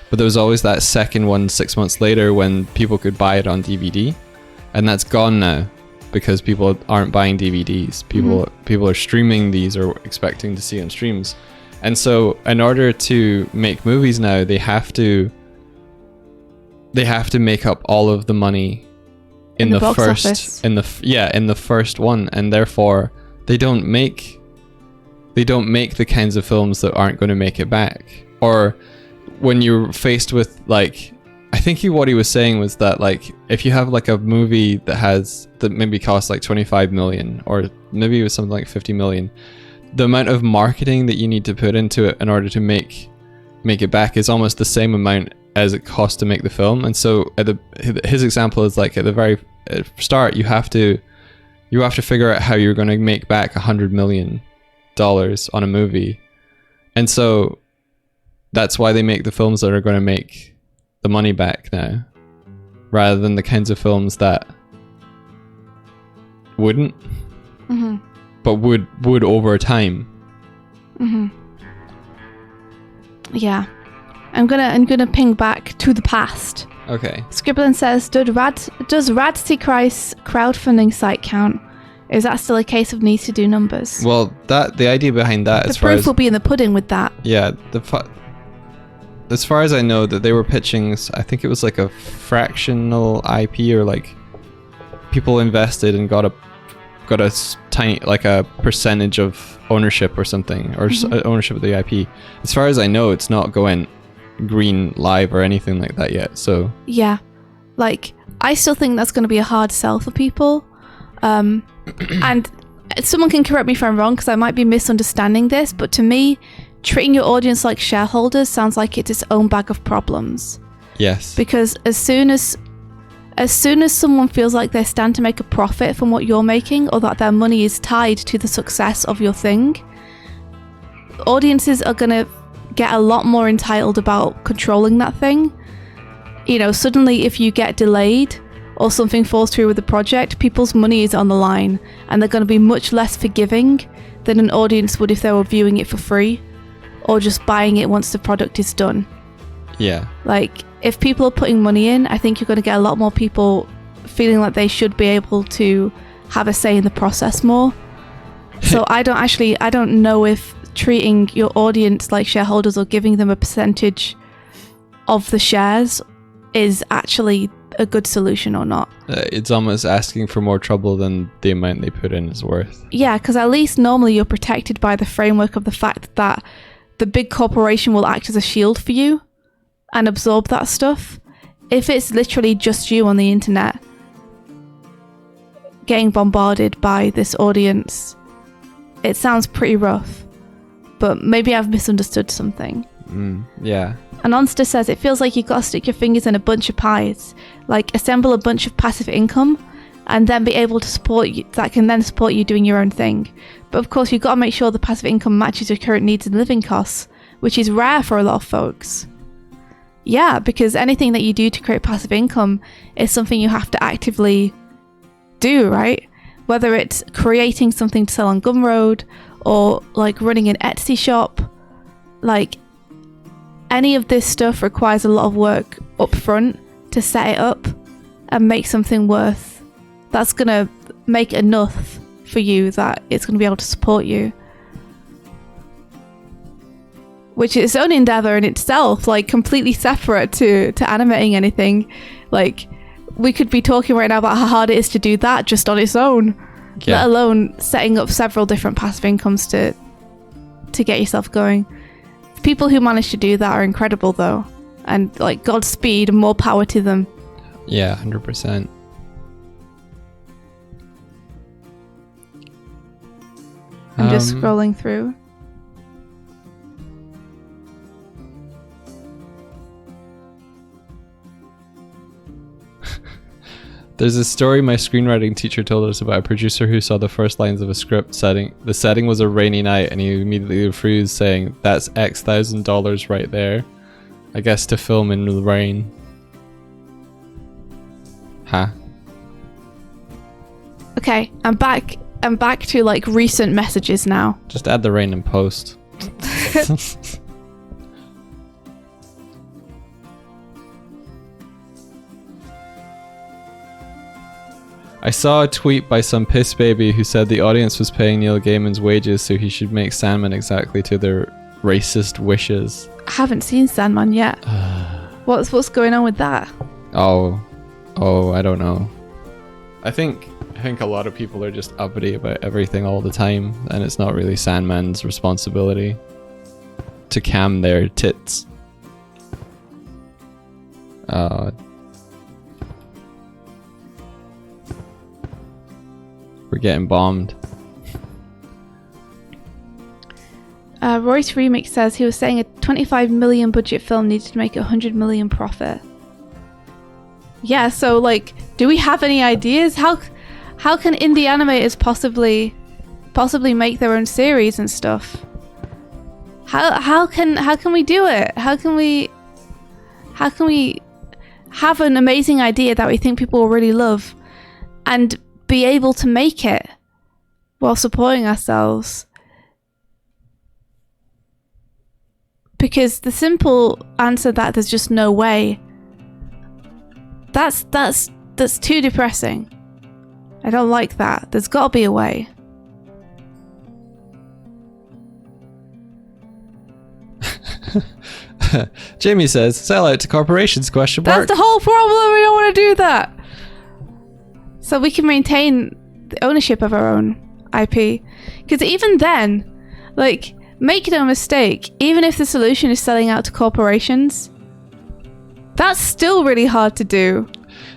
but there was always that second one 6 months later when people could buy it on DVD, and that's gone now. Because people aren't buying DVDs. People are streaming these or expecting to see on streams. And so in order to make movies now, they have to make up all of the money in the first office. in the first one, and therefore they don't make the kinds of films that aren't going to make it back. Or when you're faced with like, I think what he was saying was that like if you have like a movie that maybe costs like 25 million, or maybe it was something like 50 million, the amount of marketing that you need to put into it in order to make it back is almost the same amount as it costs to make the film. And so his example is like at the very start you have to figure out how you're going to make back $100 million on a movie. And so that's why they make the films that are going to make the money back now, rather than the kinds of films that wouldn't, but would over time. Yeah. I'm gonna ping back to the past. Okay. Scribbling says, does Radcy Christ's crowdfunding site count? Is that still a case of needs to do numbers? Well, the idea behind that, the proof will be in the pudding with that. Yeah, as far as I know, that they were pitching, I think it was like a fractional IP, or like people invested and got a tiny, like a percentage of ownership or something, or ownership of the IP. As far as I know, it's not going green live or anything like that yet. So yeah, like I still think that's going to be a hard sell for people. And someone can correct me if I'm wrong, because I might be misunderstanding this, but to me, treating your audience like shareholders sounds like it's its own bag of problems. Yes. Because as soon as someone feels like they stand to make a profit from what you're making, or that their money is tied to the success of your thing, audiences are going to get a lot more entitled about controlling that thing. You know, suddenly if you get delayed or something falls through with the project, people's money is on the line, and they're going to be much less forgiving than an audience would if they were viewing it for free or just buying it once the product is done. Yeah. Like, if people are putting money in, I think you're going to get a lot more people feeling like they should be able to have a say in the process more. So I don't know if treating your audience like shareholders or giving them a percentage of the shares is actually a good solution or not. It's almost asking for more trouble than the amount they put in is worth. Yeah, because at least normally you're protected by the framework of the fact that the big corporation will act as a shield for you and absorb that stuff. If it's literally just you on the internet getting bombarded by this audience, it sounds pretty rough. But maybe I've misunderstood something. Yeah. And Onster says, it feels like you've got to stick your fingers in a bunch of pies. Like, assemble a bunch of passive income and then be able to support you, that can then support you doing your own thing. But of course, you've got to make sure the passive income matches your current needs and living costs, which is rare for a lot of folks. Yeah, because anything that you do to create passive income is something you have to actively do, right? Whether it's creating something to sell on Gumroad or like running an Etsy shop, like any of this stuff requires a lot of work up front to set it up and make something worth that's gonna make enough for you that it's gonna be able to support you, which is its own endeavor in itself, like completely separate to animating anything. Like, we could be talking right now about how hard it is to do that just on its own, let alone setting up several different passive incomes to get yourself going. People who manage to do that are incredible though, and like, Godspeed and more power to them. Yeah, 100%. I'm just scrolling through. There's a story my screenwriting teacher told us about a producer who saw the first lines of a script setting. The setting was a rainy night, and he immediately refused, saying, "That's X $1,000 right there. I guess to film in the rain." Huh? Okay, I'm back to like recent messages now. Just add the rain in post. I saw a tweet by some piss baby who said the audience was paying Neil Gaiman's wages, so he should make Sandman exactly to their racist wishes. I haven't seen Sandman yet. What's going on with that? Oh, I don't know. I think a lot of people are just uppity about everything all the time, and it's not really Sandman's responsibility to cam their tits. We're getting bombed. Royce Remix says he was saying a 25 million budget film needed to make 100 million profit. Yeah, so like, do we have any ideas? How can indie animators possibly make their own series and stuff? How can we do it? How can we have an amazing idea that we think people will really love and be able to make it while supporting ourselves? Because the simple answer that there's just no way, that's too depressing. I don't like that. There's got to be a way. Jamie says, sell out to corporations, question mark. That's the whole problem. We don't want to do that. So we can maintain the ownership of our own IP. Because even then, like, make no mistake, even if the solution is selling out to corporations, that's still really hard to do.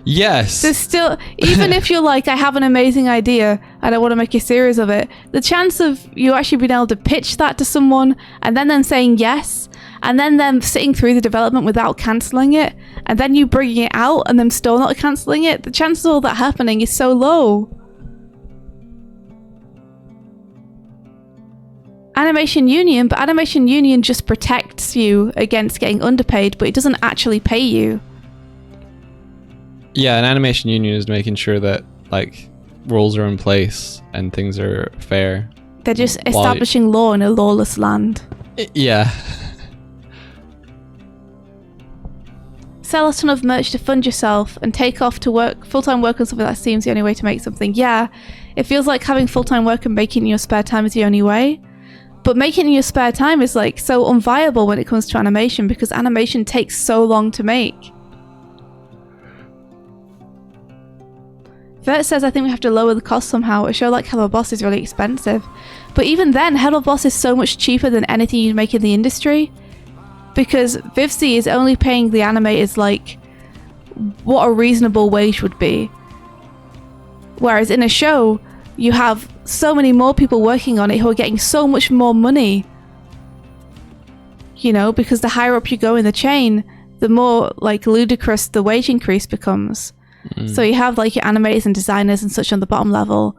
Yes. There's still, even if you're like, I have an amazing idea and I want to make a series of it, the chance of you actually being able to pitch that to someone and then them saying yes, and then them sitting through the development without cancelling it, and then you bringing it out and them still not cancelling it, the chance of all that happening is so low. Animation Union, but Animation Union just protects you against getting underpaid, but it doesn't actually pay you. Yeah, an animation union is making sure that like rules are in place and things are fair. They're just establishing law in a lawless land. Yeah. Sell a ton of merch to fund yourself and take off to work full-time work on something that seems the only way to make something. Yeah, it feels like having full-time work and making it in your spare time is the only way. But making it in your spare time is like so unviable when it comes to animation because animation takes so long to make. Vert says, I think we have to lower the cost somehow. A show like Hello Boss is really expensive. But even then, Hello Boss is so much cheaper than anything you'd make in the industry. Because Vivzy is only paying the animators like what a reasonable wage would be. Whereas in a show, you have so many more people working on it who are getting so much more money. You know, because the higher up you go in the chain, the more like ludicrous the wage increase becomes. So you have like your animators and designers and such on the bottom level,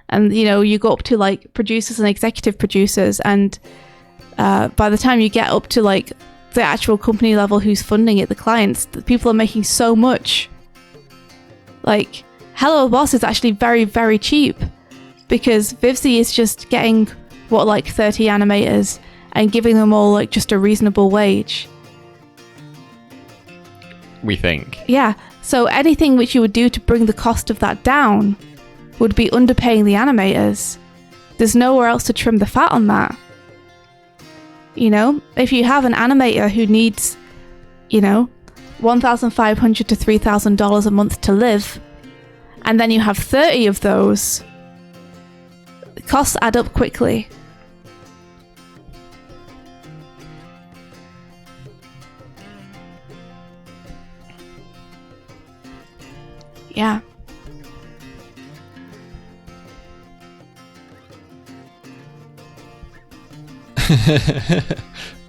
and you know you go up to like producers and executive producers, and by the time you get up to like the actual company level who's funding it, the clients, the people are making so much. Like Hello Boss is actually very, very cheap because Vivzy is just getting what, like 30 animators and giving them all like just a reasonable wage. We think. Yeah. So anything which you would do to bring the cost of that down would be underpaying the animators. There's nowhere else to trim the fat on that. You know, if you have an animator who needs, you know, $1,500 to $3,000 a month to live, and then you have 30 of those, the costs add up quickly. Yeah.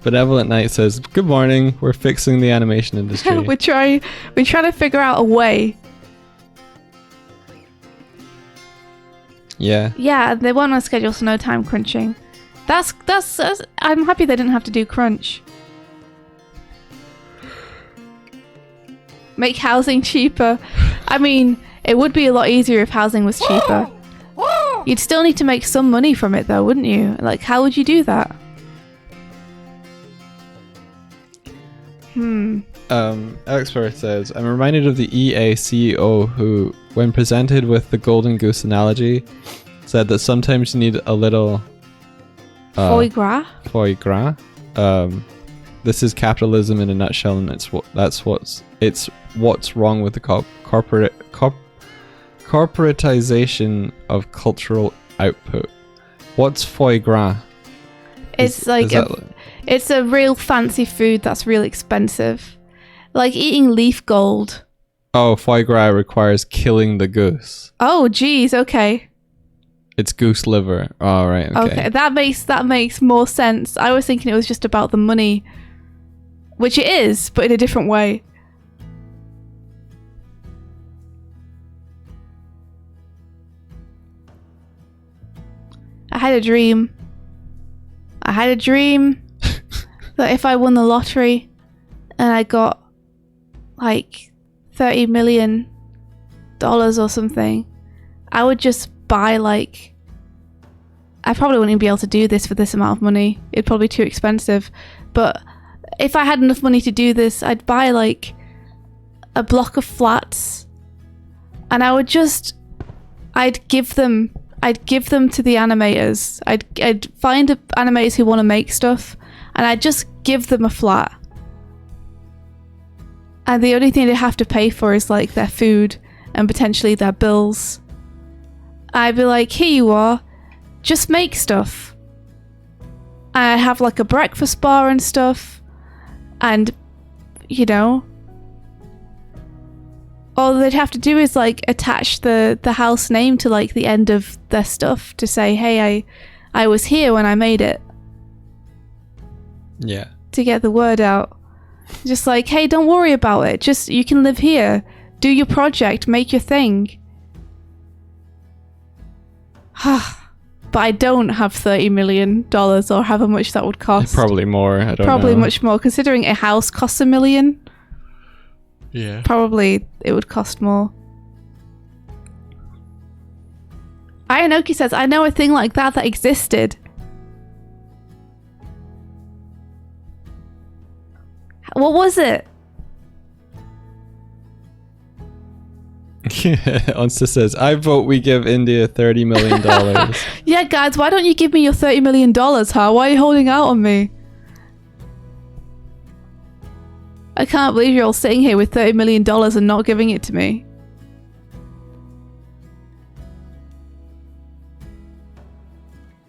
Benevolent Knight says, good morning, we're fixing the animation industry. we're trying to figure out a way. Yeah. Yeah, they weren't on schedule, so no time crunching. That's I'm happy they didn't have to do crunch. Make housing cheaper. I mean, it would be a lot easier if housing was cheaper. You'd still need to make some money from it though, wouldn't you? Like, how would you do that? Expert says, I'm reminded of the EA CEO who, when presented with the golden goose analogy, said that sometimes you need a little foie gras. Foie gras. This is capitalism in a nutshell, and it's what's wrong with the corporatization of cultural output. What's foie gras? It's it's a real fancy food that's real expensive. Like eating leaf gold. Oh, foie gras requires killing the goose. Oh, geez, okay. It's goose liver. Oh, right, okay. That makes more sense. I was thinking it was just about the money, which it is, but in a different way. I had a dream. that if I won the lottery and I got like $30 million or something, I would just buy like, I probably wouldn't even be able to do this for this amount of money. It'd probably be too expensive. But if I had enough money to do this, I'd buy like a block of flats, and I'd give them to the animators. I'd find animators who want to make stuff, and I'd just give them a flat. And the only thing they have to pay for is like their food and potentially their bills. I'd be like, here you are, just make stuff. And I'd have like a breakfast bar and stuff. And, you know, all they'd have to do is like attach the house name to like the end of their stuff to say, hey, I was here when I made it. Yeah. To get the word out. Just like, hey, don't worry about it. Just, you can live here. Do your project. Make your thing. But I don't have $30 million or however much that would cost. Probably more. I don't know. Probably much more. Considering a house costs $1 million. Yeah. Probably it would cost more. Ayanoki says, I know a thing like that existed. What was it? Onsta says, I vote we give India $30 million. Yeah, guys, why don't you give me your $30 million, huh? Why are you holding out on me? I can't believe you're all sitting here with $30 million and not giving it to me.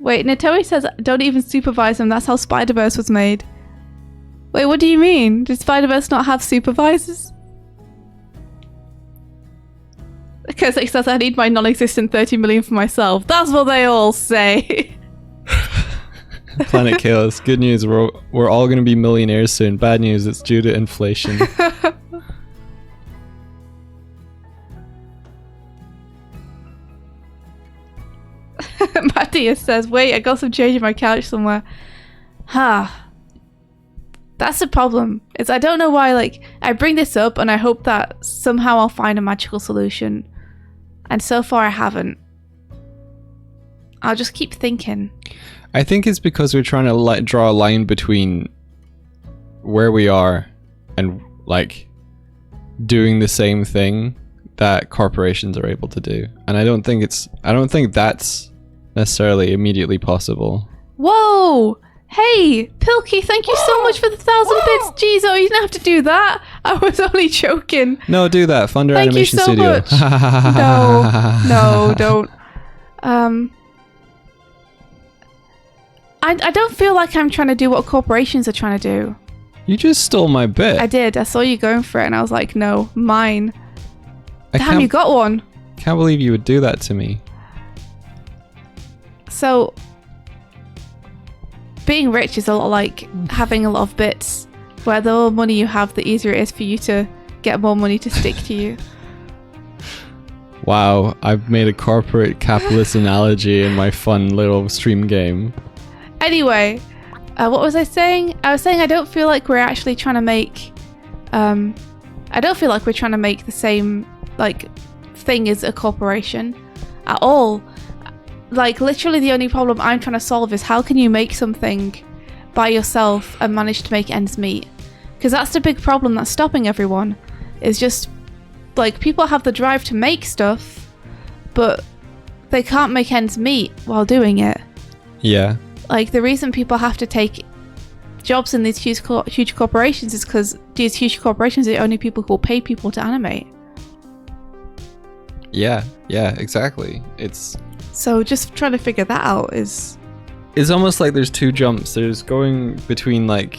Wait, Notori says, don't even supervise them. That's how Spider-Verse was made. Wait, what do you mean? Did Spider-Verse not have supervisors? Because it says I need my non-existent 30 million for myself. That's what they all say. Planet Chaos. Good news, we're all going to be millionaires soon. Bad news, it's due to inflation. Matthias says, wait, I got some change in my couch somewhere. That's the problem. It's I don't know why, like, I bring this up and I hope that somehow I'll find a magical solution. And so far I haven't. I'll just keep thinking. I think it's because we're trying to draw a line between where we are and like doing the same thing that corporations are able to do. And I don't think that's necessarily immediately possible. Whoa! Hey, Pilkey, thank you so much for the 1,000 bits. Jeez, oh, you didn't have to do that. I was only joking. No, do that. Thunder Thank Animation you so Studio. Much. No, don't. I don't feel like I'm trying to do what corporations are trying to do. You just stole my bit. I did. I saw you going for it and I was like, no, mine. Damn, you got one. Can't believe you would do that to me. So, being rich is a lot like having a lot of bits, where the more money you have, the easier it is for you to get more money to stick to you. Wow, I've made a corporate capitalist analogy in my fun little stream game. Anyway, what was I saying? I was saying I don't feel like we're actually trying to make... I don't feel like we're trying to make the same like thing as a corporation at all. Like, literally the only problem I'm trying to solve is how can you make something by yourself and manage to make ends meet? Because that's the big problem that's stopping everyone. Is just, like, people have the drive to make stuff, but they can't make ends meet while doing it. Yeah. Like, the reason people have to take jobs in these huge corporations is because these huge corporations are the only people who will pay people to animate. Yeah, exactly. So just trying to figure that out is... It's almost like there's two jumps. There's going between like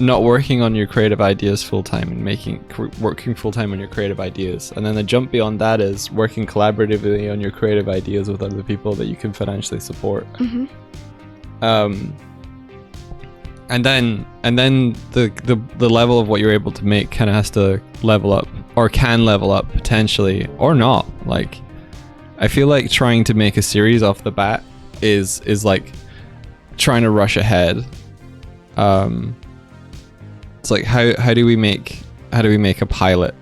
not working on your creative ideas full-time and working full-time on your creative ideas. And then the jump beyond that is working collaboratively on your creative ideas with other people that you can financially support. Mm-hmm. And then the level of what you're able to make kind of has to level up, or can level up potentially, or not. Like, I feel like trying to make a series off the bat is like trying to rush ahead. It's like how do we make a pilot,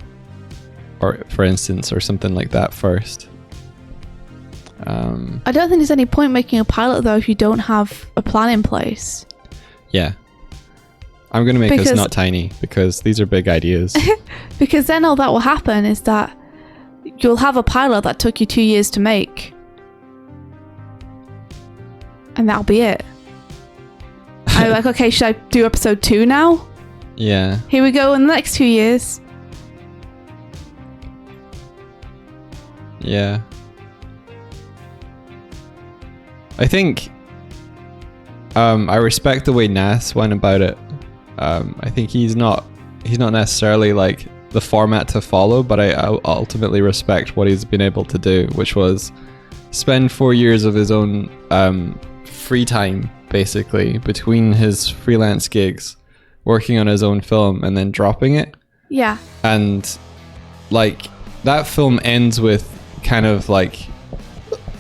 or for instance, or something like that first. I don't think there's any point making a pilot though if you don't have a plan in place. Yeah. I'm going to make us not tiny because these are big ideas. Because then all that will happen is that you'll have a pilot that took you 2 years to make. And that'll be it. I'm like, okay, should I do episode 2 now? Yeah. Here we go in the next 2 years. Yeah. I think I respect the way Nas went about it. I think he's not necessarily like the format to follow, but I ultimately respect what he's been able to do, which was spend 4 years of his own free time, basically, between his freelance gigs, working on his own film and then dropping it. Yeah. And like that film ends with kind of like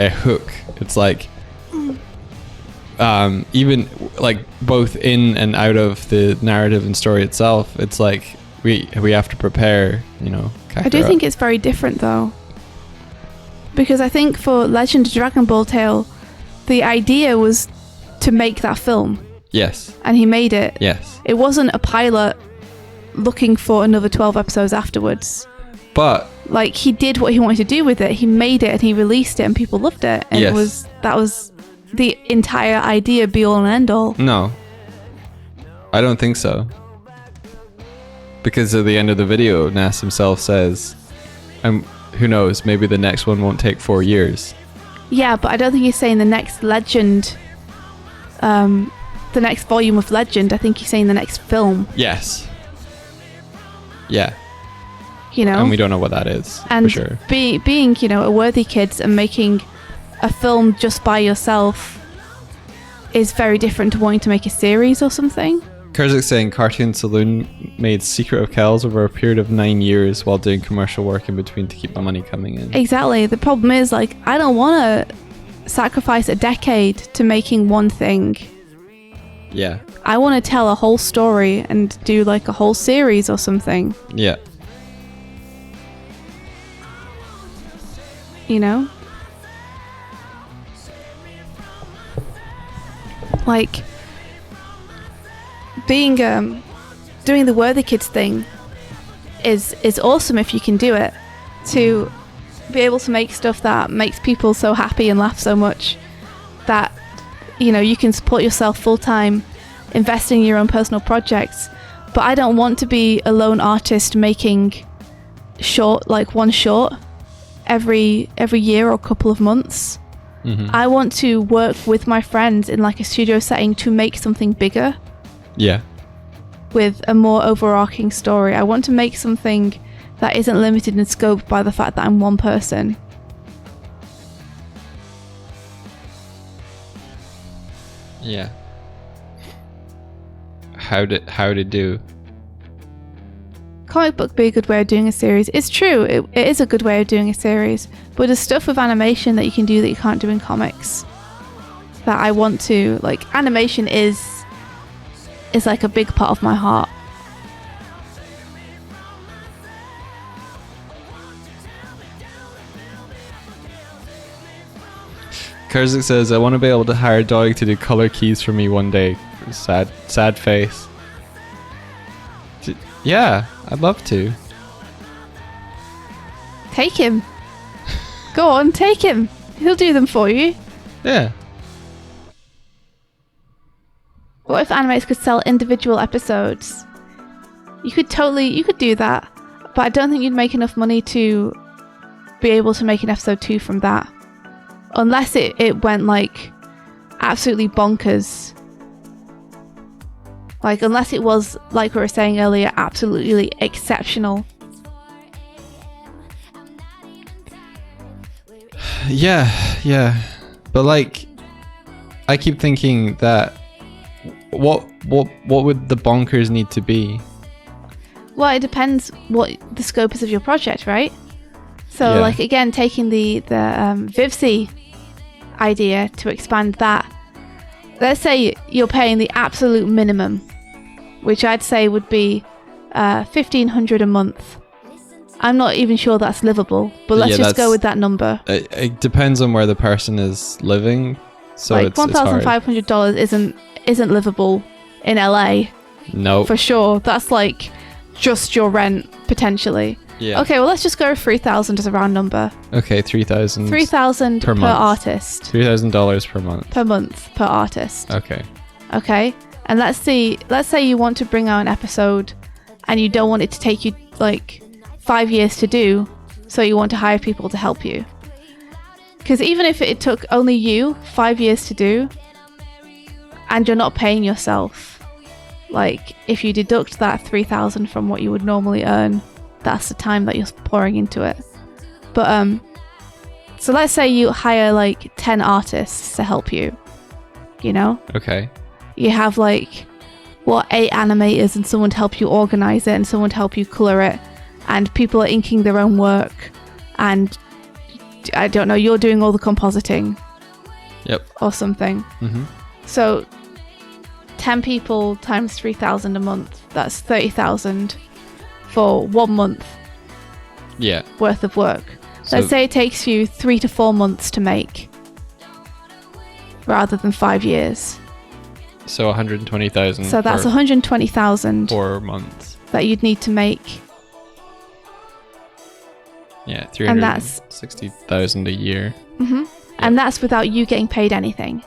a hook. It's like even like both in and out of the narrative and story itself, it's like we have to prepare, you know. I do think it's very different though, because I think for Legend of Dragon Ball Tale, the idea was to make that film. Yes. And he made it. Yes. It wasn't a pilot looking for another 12 episodes afterwards. But like he did what he wanted to do with it. He made it and he released it and people loved it. And yes. that was the entire idea, be all and end all. No. I don't think so. Because at the end of the video, Nas himself says, who knows, maybe the next one won't take 4 years. Yeah, but I don't think he's saying the next Legend, the next volume of Legend. I think he's saying the next film. Yes. Yeah. You know? And we don't know what that is, and for sure. Being, you know, a worthy kids and making a film just by yourself is very different to wanting to make a series or something. Kurzik's saying Cartoon Saloon made Secret of Kells over a period of 9 years while doing commercial work in between to keep the money coming in. Exactly. The problem is, like, I don't want to sacrifice a decade to making one thing. Yeah. I want to tell a whole story and do like a whole series or something. Yeah. You know? Like being doing the worthy kids thing is awesome if you can do it, to be able to make stuff that makes people so happy and laugh so much that, you know, you can support yourself full time, investing in your own personal projects. But I don't want to be a lone artist making one short every year or a couple of months. Mm-hmm. I want to work with my friends in like a studio setting to make something bigger. Yeah. With a more overarching story. I want to make something that isn't limited in scope by the fact that I'm one person. Yeah. How to do? Comic book be a good way of doing a series. It's true, it is a good way of doing a series, but there's stuff with animation that you can do that you can't do in comics that I want to, like, animation is like a big part of my heart. Kurzik says, I want to be able to hire Doig to do color keys for me one day. Sad face. Yeah, I'd love to. Take him. Go on, take him. He'll do them for you. Yeah. What if animators could sell individual episodes? You could do that, but I don't think you'd make enough money to be able to make an episode 2 from that. Unless it went like absolutely bonkers. Like, unless it was, like we were saying earlier, absolutely exceptional. Yeah. But like, I keep thinking that what would the bonkers need to be? Well, it depends what the scope is of your project, right? So, yeah. like, again, taking the Vivsy idea to expand that, let's say you're paying the absolute minimum, which I'd say would be $1,500 a month. I'm not even sure that's livable, but let's just go with that number. It depends on where the person is living. So like it's $1,500 isn't livable in LA. No. For sure. That's like just your rent potentially. Yeah. Okay, well let's just go with 3,000 as a round number. Okay, 3,000. 3,000 per artist. $3,000 per month. Per month per artist. Okay. Okay. And let's say you want to bring out an episode and you don't want it to take you like 5 years to do, so you want to hire people to help you. Because even if it took only you 5 years to do, and you're not paying yourself, like if you deduct that 3,000 from what you would normally earn, that's the time that you're pouring into it. But so let's say you hire like 10 artists to help you, you know? Okay. You have like 8 animators and someone to help you organize it and someone to help you color it, and people are inking their own work, and I don't know, you're doing all the compositing. Yep. Or something. Mm-hmm. So 10 people times 3,000 a month, that's 30,000 for 1 month. Yeah. Worth of work. Let's say it takes you 3 to 4 months to make, rather than 5 years. So 120,000. So that's 120,000 4 months that you'd need to make. Yeah, 360,000 a year. Mm-hmm. Yep. And that's without you getting paid anything.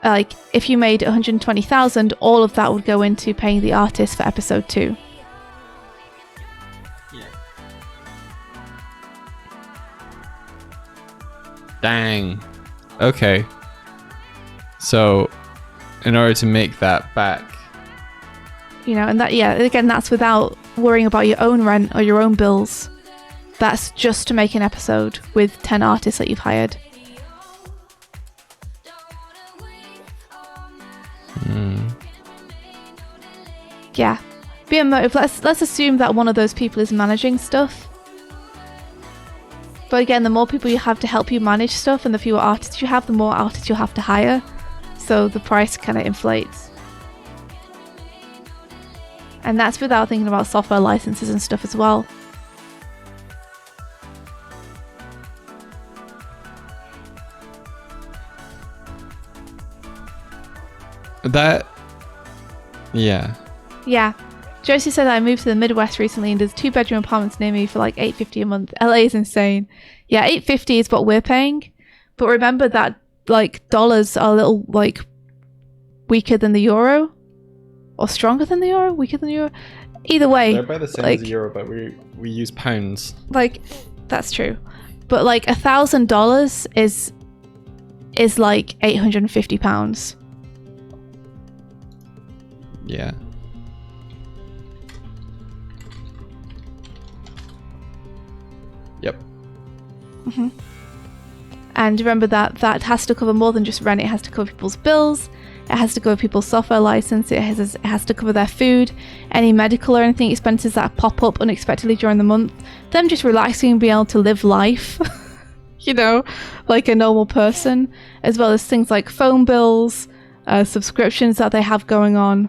Like, if you made 120,000, all of that would go into paying the artist for episode 2. Yeah. Dang. Okay. So, in order to make that back, you know, and that, yeah, again, that's without worrying about your own rent or your own bills. That's just to make an episode with 10 artists that you've hired. Yeah. Be a motive. Let's assume that one of those people is managing stuff. But again, the more people you have to help you manage stuff and the fewer artists you have, the more artists you'll have to hire. So the price kind of inflates. And that's without thinking about software licenses and stuff as well. Yeah. Yeah. Josie said I moved to the Midwest recently and there's 2-bedroom apartments near me for like $850 a month. LA is insane. Yeah, $850 is what we're paying. But remember that like dollars are a little like weaker than the euro, or stronger than the euro, weaker than the euro. Either way, they're about the same as the euro, but we use pounds. Like, that's true. But like $1,000 is like £850. Yeah. Yep. Mm-hmm. And remember that has to cover more than just rent. It has to cover people's bills. It has to cover people's software license. It has to cover their food, any medical or anything expenses that pop up unexpectedly during the month. Them just relaxing and being able to live life, you know, like a normal person, as well as things like phone bills, subscriptions that they have going on.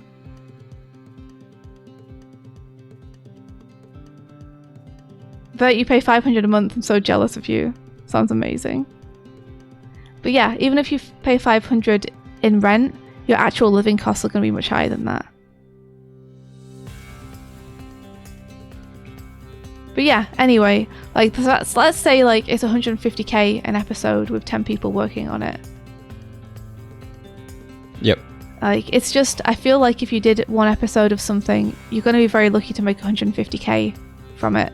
But you pay $500 a month. I'm so jealous of you. Sounds amazing. But yeah, even if you pay $500 in rent, your actual living costs are going to be much higher than that. But yeah, anyway, like let's say like it's $150K an episode with 10 people working on it. Yep. Like, it's just, I feel like if you did one episode of something, you're going to be very lucky to make $150K from it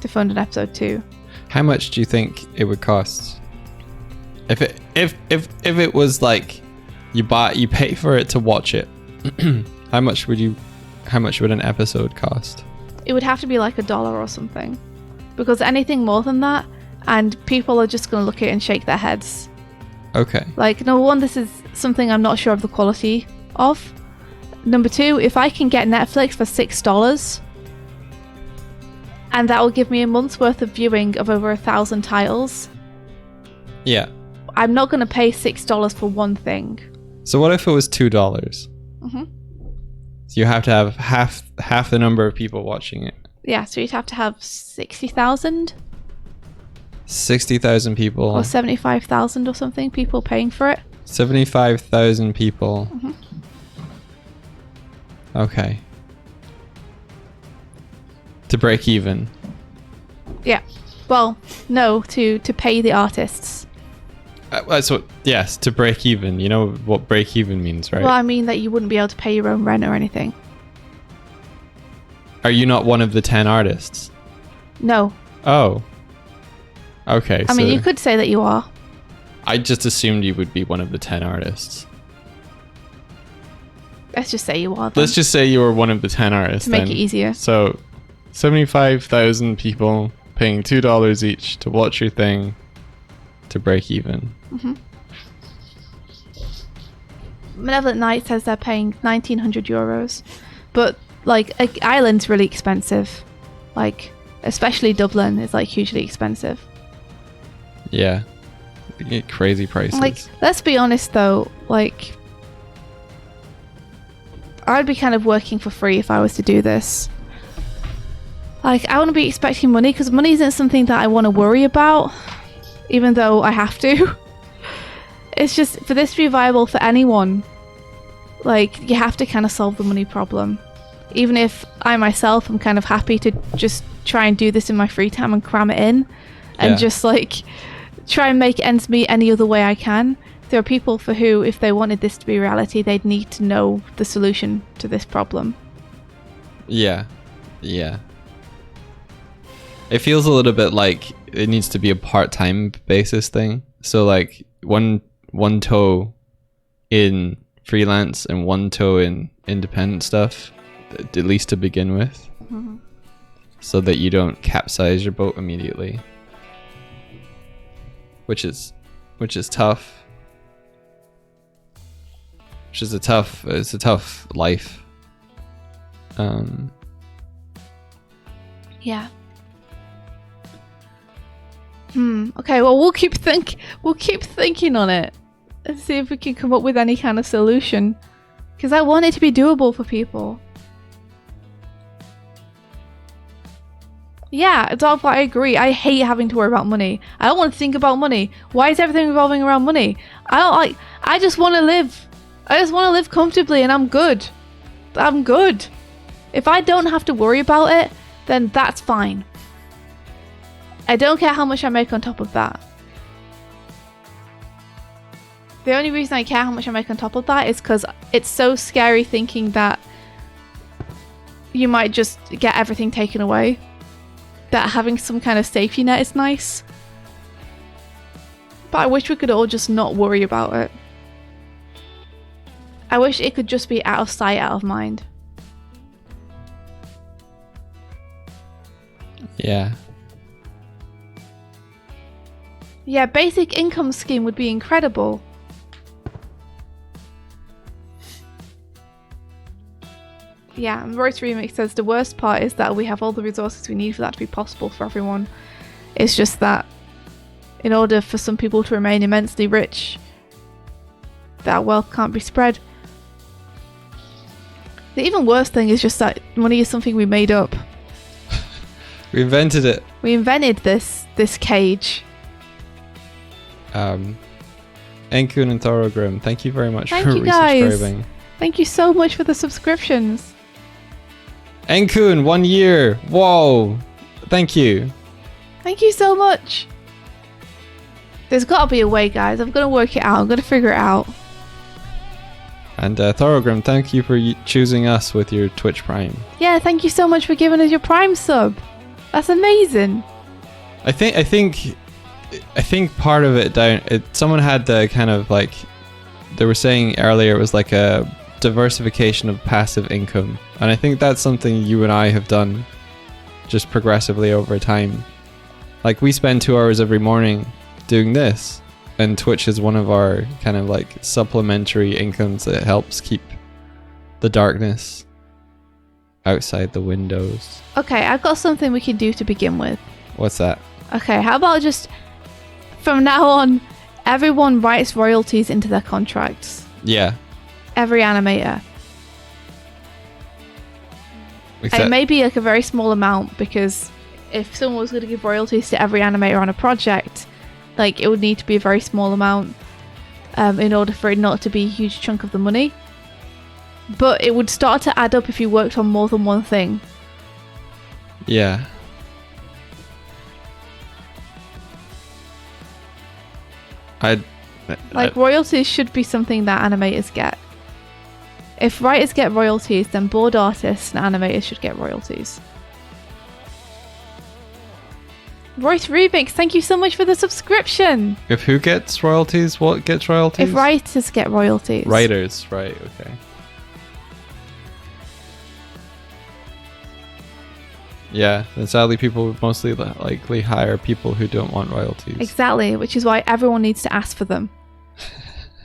to fund an episode 2. How much do you think it would cost? If it was like you pay for it to watch it, how much would an episode cost? It would have to be like $1 or something, because anything more than that, and people are just going to look at it and shake their heads. Okay. Like, number one, this is something I'm not sure of the quality of. Number two, if I can get Netflix for $6, and that will give me a month's worth of viewing of over 1,000 titles. Yeah. I'm not going to pay $6 for one thing. So what if it was $2? Mm-hmm. So you have to have half the number of people watching it. Yeah, so you'd have to have 60,000 60,000 people. or 75,000 or something people paying for it. 75,000 people. Mm-hmm. Okay. To break even. Yeah. Well, no, to pay the artists. That's what. Yes, to break even. You know what break even means, right? Well, I mean that you wouldn't be able to pay your own rent or anything. Are you not one of the 10 artists? No. Oh. Okay. I mean, you could say that you are. I just assumed you would be one of the 10 artists. Let's just say you are. Then, Let's just say you were one of the 10 artists. to make then. it easier. So, 75,000 people paying $2 each to watch your thing to break even. Mm-hmm. Malevolent Night says they're paying 1,900 euros, but like Ireland's really expensive. Like, especially Dublin is like hugely expensive. Yeah. You get crazy prices. Like, let's be honest though, like, I'd be kind of working for free if I was to do this. Like, I wouldn't be expecting money because money isn't something that I want to worry about, even though I have to. It's just, for this to be viable for anyone, like, you have to kind of solve the money problem. Even if I myself am kind of happy to just try and do this in my free time and cram it in and just like try and make ends meet any other way I can. There are people for who, if they wanted this to be reality, they'd need to know the solution to this problem. Yeah. Yeah. It feels a little bit like it needs to be a part-time basis thing. So like one toe in freelance and one toe in independent stuff, at least to begin with. Mm-hmm. So that you don't capsize your boat immediately. Which is tough. It's a tough life. Yeah. Okay, well, we'll keep thinking on it and see if we can come up with any kind of solution, because I want it to be doable for people. Yeah, Adolf, I agree. I hate having to worry about money. I don't want to think about money. Why is everything revolving around money? I just want to live. I just want to live comfortably and I'm good. I'm good. If I don't have to worry about it, then that's fine. I don't care how much I make on top of that. The only reason I care how much I make on top of that is because it's so scary thinking that you might just get everything taken away. That having some kind of safety net is nice. But I wish we could all just not worry about it. I wish it could just be out of sight, out of mind. Yeah. Yeah, basic income scheme would be incredible. Yeah, and Royce Remix says the worst part is that we have all the resources we need for that to be possible for everyone. It's just that in order for some people to remain immensely rich, that wealth can't be spread. The even worse thing is just that money is something we made up. We invented it. We invented this cage. Enkun and Thorogrim, thank you very much Thank for you guys. resubscribing. Thank you so much for the subscriptions. Enkun, 1 year. Whoa. Thank you. Thank you so much. There's got to be a way, guys. I'm going to work it out. I'm going to figure it out. And Thorogrim, thank you for choosing us with your Twitch Prime. Yeah, thank you so much for giving us your Prime sub. That's amazing. I think part of it someone had the kind of like, they were saying earlier it was like a diversification of passive income, and I think that's something you and I have done just progressively over time. Like, we spend 2 hours every morning doing this, and Twitch is one of our kind of like supplementary incomes that helps keep the darkness outside the windows. Okay, I've got something we can do to begin with. What's that? Okay, how about just from now on, everyone writes royalties into their contracts. Yeah. Every animator. Except, it may be like a very small amount, because if someone was going to give royalties to every animator on a project, like it would need to be a very small amount in order for it not to be a huge chunk of the money. But it would start to add up if you worked on more than one thing. yeah. Royalties should be something that animators get. If writers get royalties, then board artists and animators should get royalties. Royce Rubik, thank you so much for the subscription. If who gets royalties? What gets royalties? If writers get royalties. Writers, right, okay. Yeah, and sadly people would mostly likely hire people who don't want royalties. Exactly, which is why everyone needs to ask for them.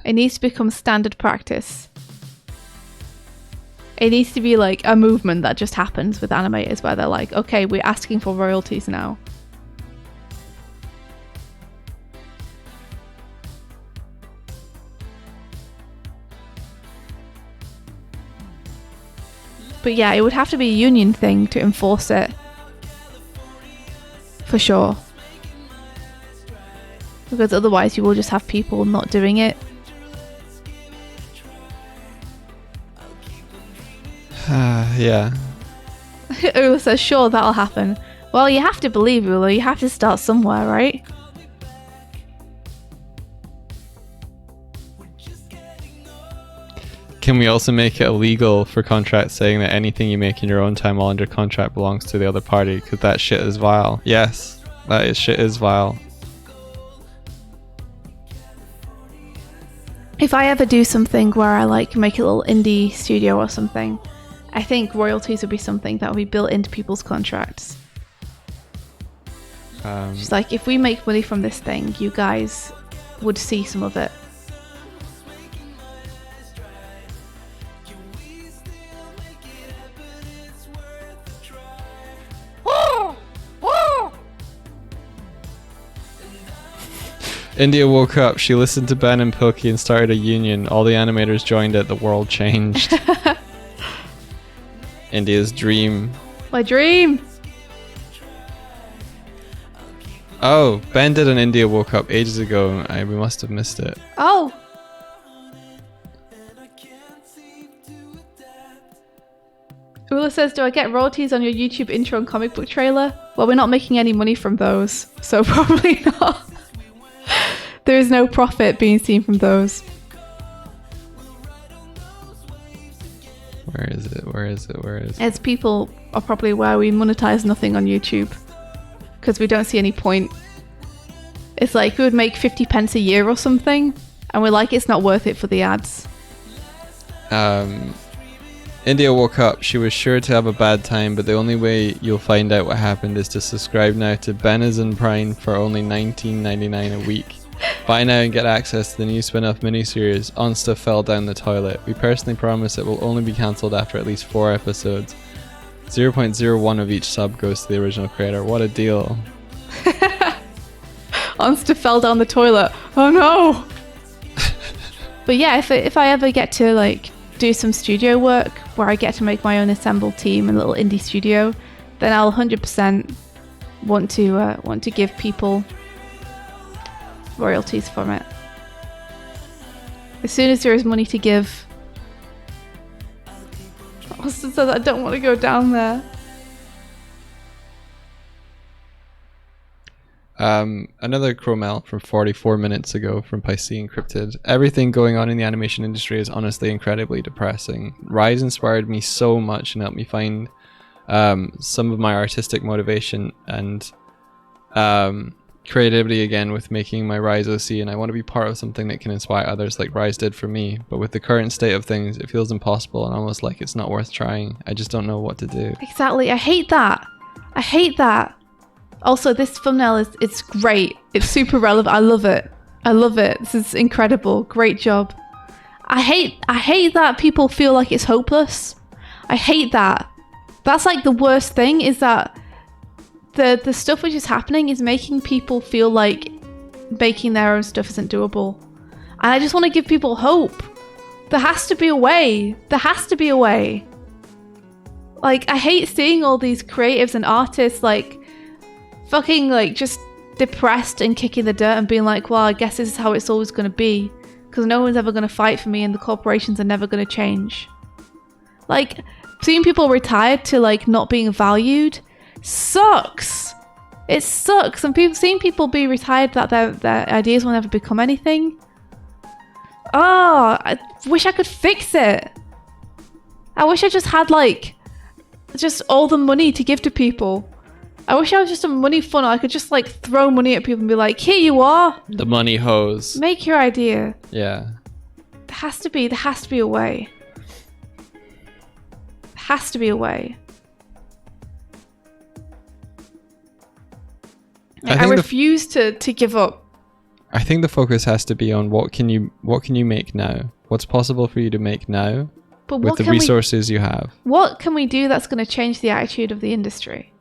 It needs to become standard practice. It needs to be like a movement that just happens with animators where they're like, okay, we're asking for royalties now. But yeah, it would have to be a union thing to enforce it. For sure. Because otherwise you will just have people not doing it. Yeah. Ula says, sure, that'll happen. Well, you have to believe, Ula. You have to start somewhere, right? Can we also make it illegal for contracts saying that anything you make in your own time while under contract belongs to the other party? Because that shit is vile. Yes, shit is vile. If I ever do something where I like make a little indie studio or something, I think royalties would be something that would be built into people's contracts. Just like, if we make money from this thing, you guys would see some of it. India woke up, she listened to Ben and Pokey and started a union. All the animators joined it, the world changed. India's dream. My dream! Oh, Ben did an India woke up ages ago. We must have missed it. Oh! Ula says, do I get royalties on your YouTube intro and comic book trailer? Well, we're not making any money from those, so probably not. There is no profit being seen from those. Where is it? As people are probably aware, we monetize nothing on YouTube because we don't see any point. It's like we would make 50 pence a year or something, and we're like, it's not worth it for the ads. India woke up. She was sure to have a bad time, but the only way you'll find out what happened is to subscribe now to Benas and Prime for only $19.99 a week. Buy now and get access to the new spin-off miniseries, On Stuff Fell Down the Toilet. We personally promise it will only be cancelled after at least 4 episodes. 0.01 of each sub goes to the original creator. What a deal. On Stuff Fell Down the Toilet. Oh no! But yeah, if I ever get to like do some studio work where I get to make my own assembled team and little indie studio, then I'll 100% want to give people royalties from it. As soon as there is money to give. Austin said I don't want to go down there. Another Chromel from 44 minutes ago from Piscean Encrypted. Everything going on in the animation industry is honestly incredibly depressing. Rise inspired me so much and helped me find some of my artistic motivation and creativity again with making my Rise OC, and I want to be part of something that can inspire others like Rise did for me. But with the current state of things, it feels impossible and almost like it's not worth trying. I just don't know what to do. Exactly. I hate that. Also, this thumbnail it's great. It's super relevant. I love it. This is incredible. Great job. I hate that people feel like it's hopeless. I hate that. That's like the worst thing, is that the stuff which is happening is making people feel like making their own stuff isn't doable. And I just want to give people hope. There has to be a way. There has to be a way. Like, I hate seeing all these creatives and artists, like, fucking, like, just depressed and kicking the dirt and being like, well, I guess this is how it's always going to be. Because no one's ever going to fight for me and the corporations are never going to change. Like, seeing people retired to, like, not being valued sucks. It sucks. And seeing people be retired that their ideas will never become anything. Oh, I wish I could fix it. I wish I just had, like, just all the money to give to people. I wish I was just a money funnel. I could just, like, throw money at people and be like, here you are. The money hose. Make your idea. Yeah. There has to be a way. There has to be a way. I refuse to give up. I think the focus has to be on what can you make now? What's possible for you to make now with the resources you have? What can we do that's going to change the attitude of the industry?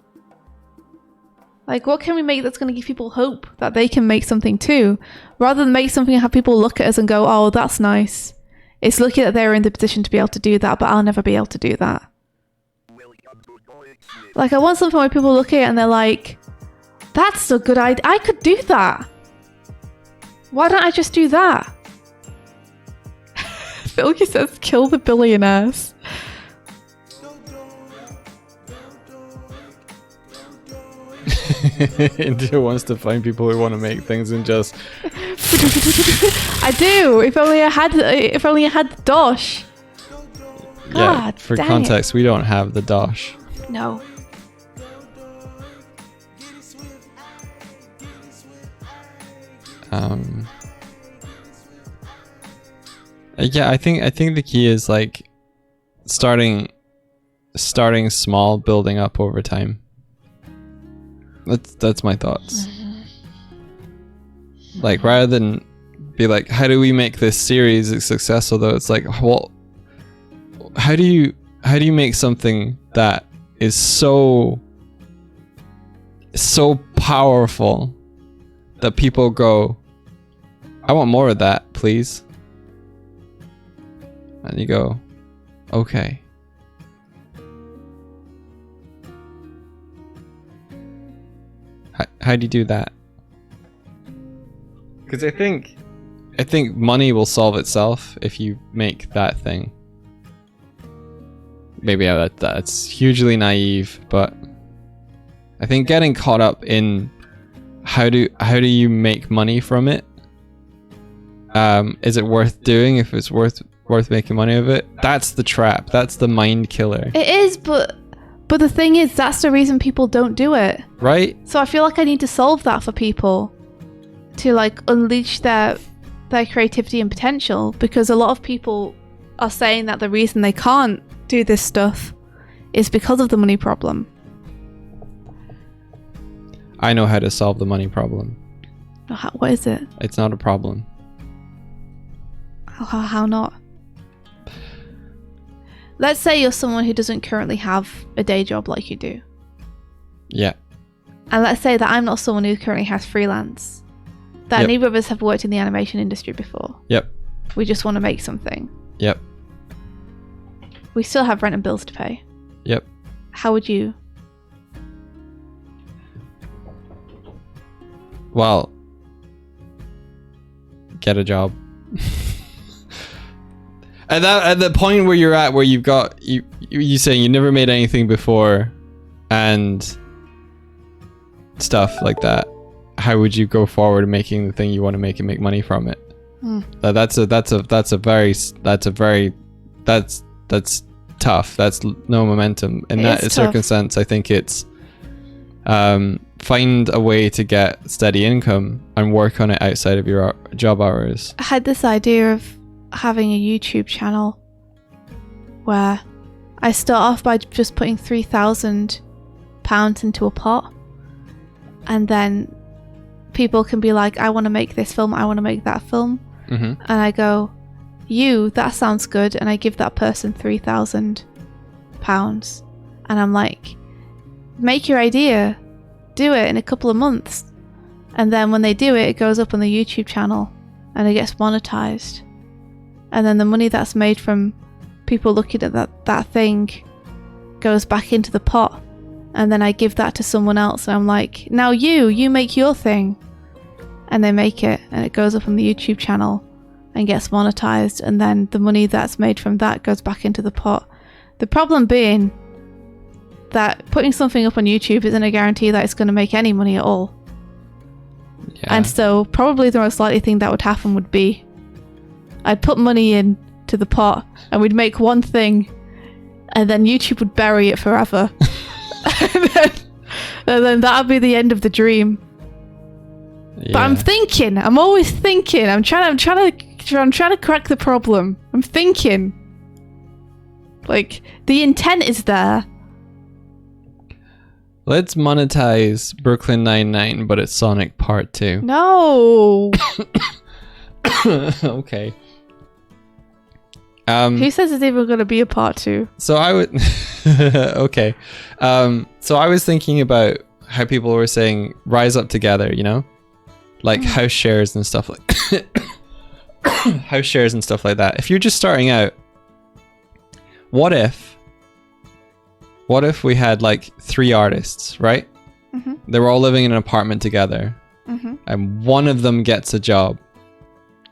Like, what can we make that's going to give people hope that they can make something too? Rather than make something and have people look at us and go, oh, that's nice. It's lucky that they're in the position to be able to do that, but I'll never be able to do that. Like, I want something where people look at it and they're like, that's a good idea. I could do that. Why don't I just do that? Philly says, kill the billionaires. India wants to find people who want to make things and just... I do. If only I had Dosh. Yeah, for context, we don't have the Dosh. No. Yeah, I think the key is, like, starting small, building up over time. That's my thoughts. Like, rather than be like, how do we make this series successful, though, it's like, well, how do you make something that is so powerful that people go, I want more of that, please. And you go, okay. How do you do that? Because I think money will solve itself if you make that thing. Maybe that's hugely naive, but I think getting caught up in how do you make money from it? Is it worth doing if it's worth making money of it? That's the trap. That's the mind killer. It is, but the thing is, that's the reason people don't do it. Right? So I feel like I need to solve that for people to, like, unleash their creativity and potential, because a lot of people are saying that the reason they can't do this stuff is because of the money problem. I know how to solve the money problem. What is it? It's not a problem. How not? Let's say you're someone who doesn't currently have a day job like you do. Yeah. And let's say that I'm not someone who currently has freelance. That neither of us have worked in the animation industry before. Yep. We just want to make something. Yep. We still have rent and bills to pay. Yep. How would you? Well, get a job. At the point where you're at, where you've got you saying you never made anything before, and stuff like that, how would you go forward making the thing you want to make and make money from it? That's tough. That's no momentum in that circumstance. I think it's find a way to get steady income and work on it outside of your job hours. I had this idea of having a YouTube channel where I start off by just putting £3,000 into a pot, and then people can be like, I want to make this film, I want to make that film. And I go, that sounds good, and I give that person £3,000, and I'm like, make your idea, do it in a couple of months, And then when they do it, it goes up on the YouTube channel and it gets monetized. And then the money that's made from people looking at that thing goes back into the pot. And then I give that to someone else and I'm like, now you make your thing. And they make it and it goes up on the YouTube channel and gets monetized. And then the money that's made from that goes back into the pot. The problem being that putting something up on YouTube isn't a guarantee that it's going to make any money at all. Yeah. And so probably the most likely thing that would happen would be I'd put money in to the pot and we'd make one thing and then YouTube would bury it forever. and then that would be the end of the dream. Yeah. But I'm always thinking, I'm trying to crack the problem. I'm thinking, like, the intent is there. Let's monetize Brooklyn Nine-Nine, but it's Sonic Part 2. No. Okay. Who says it's even going to be a Part 2? So I would... Okay. So I was thinking about how people were saying, rise up together, you know? Like house shares and stuff like house shares and stuff like that. If you're just starting out, what if we had like 3 artists, right? Mm-hmm. They were all living in an apartment together, and one of them gets a job.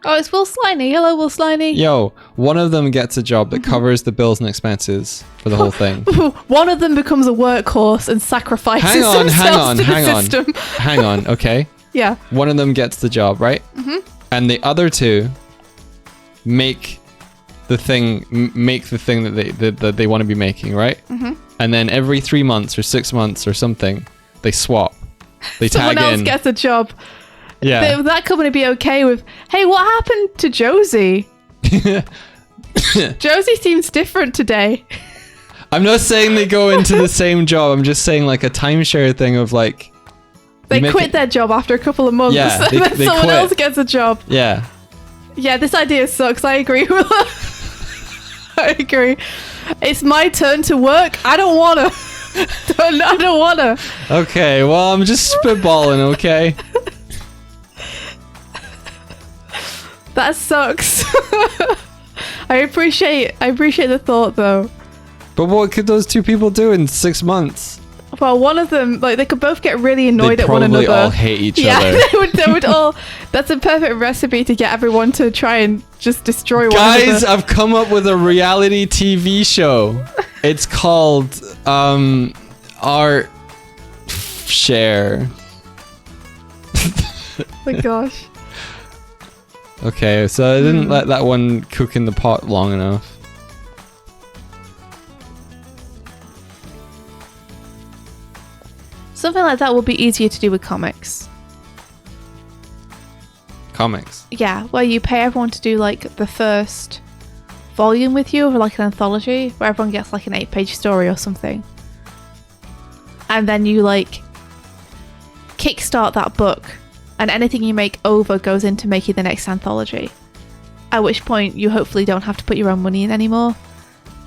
Oh, it's Will Sliney. Hello, Will Sliney. Yo, one of them gets a job that covers the bills and expenses for the whole thing. One of them becomes a workhorse and sacrifices themselves to the system. Hang on, okay? Yeah. One of them gets the job, right? Mm-hmm. And the other 2 make the thing that they want to be making, right? Mm-hmm. And then every 3 months or 6 months or something, they swap. They tag in. Someone else gets a job. Yeah. Would that company be okay with, hey, what happened to Josie? Josie seems different today. I'm not saying they go into the same job. I'm just saying like a timeshare thing of like... They quit their job after a couple of months. Yeah, and then someone else gets a job. Yeah. Yeah, this idea sucks. I agree with that. I agree. It's my turn to work. I don't want to. I don't want to. Okay, well, I'm just spitballing, okay? That sucks. I appreciate the thought, though. But what could those 2 people do in 6 months? Well, one of them, like, they could both get really annoyed at one another. They'd probably all hate each other. Yeah, they would all... That's a perfect recipe to get everyone to try and just destroy one another. Guys, I've come up with a reality TV show. It's called, Art Share. Oh my gosh. Okay, so I didn't let that one cook in the pot long enough. Something like that would be easier to do with comics. Comics? Yeah, where you pay everyone to do like the first volume with you, or like an anthology, where everyone gets like an 8-page story or something. And then you like kickstart that book, and anything you make over goes into making the next anthology. At which point you hopefully don't have to put your own money in anymore.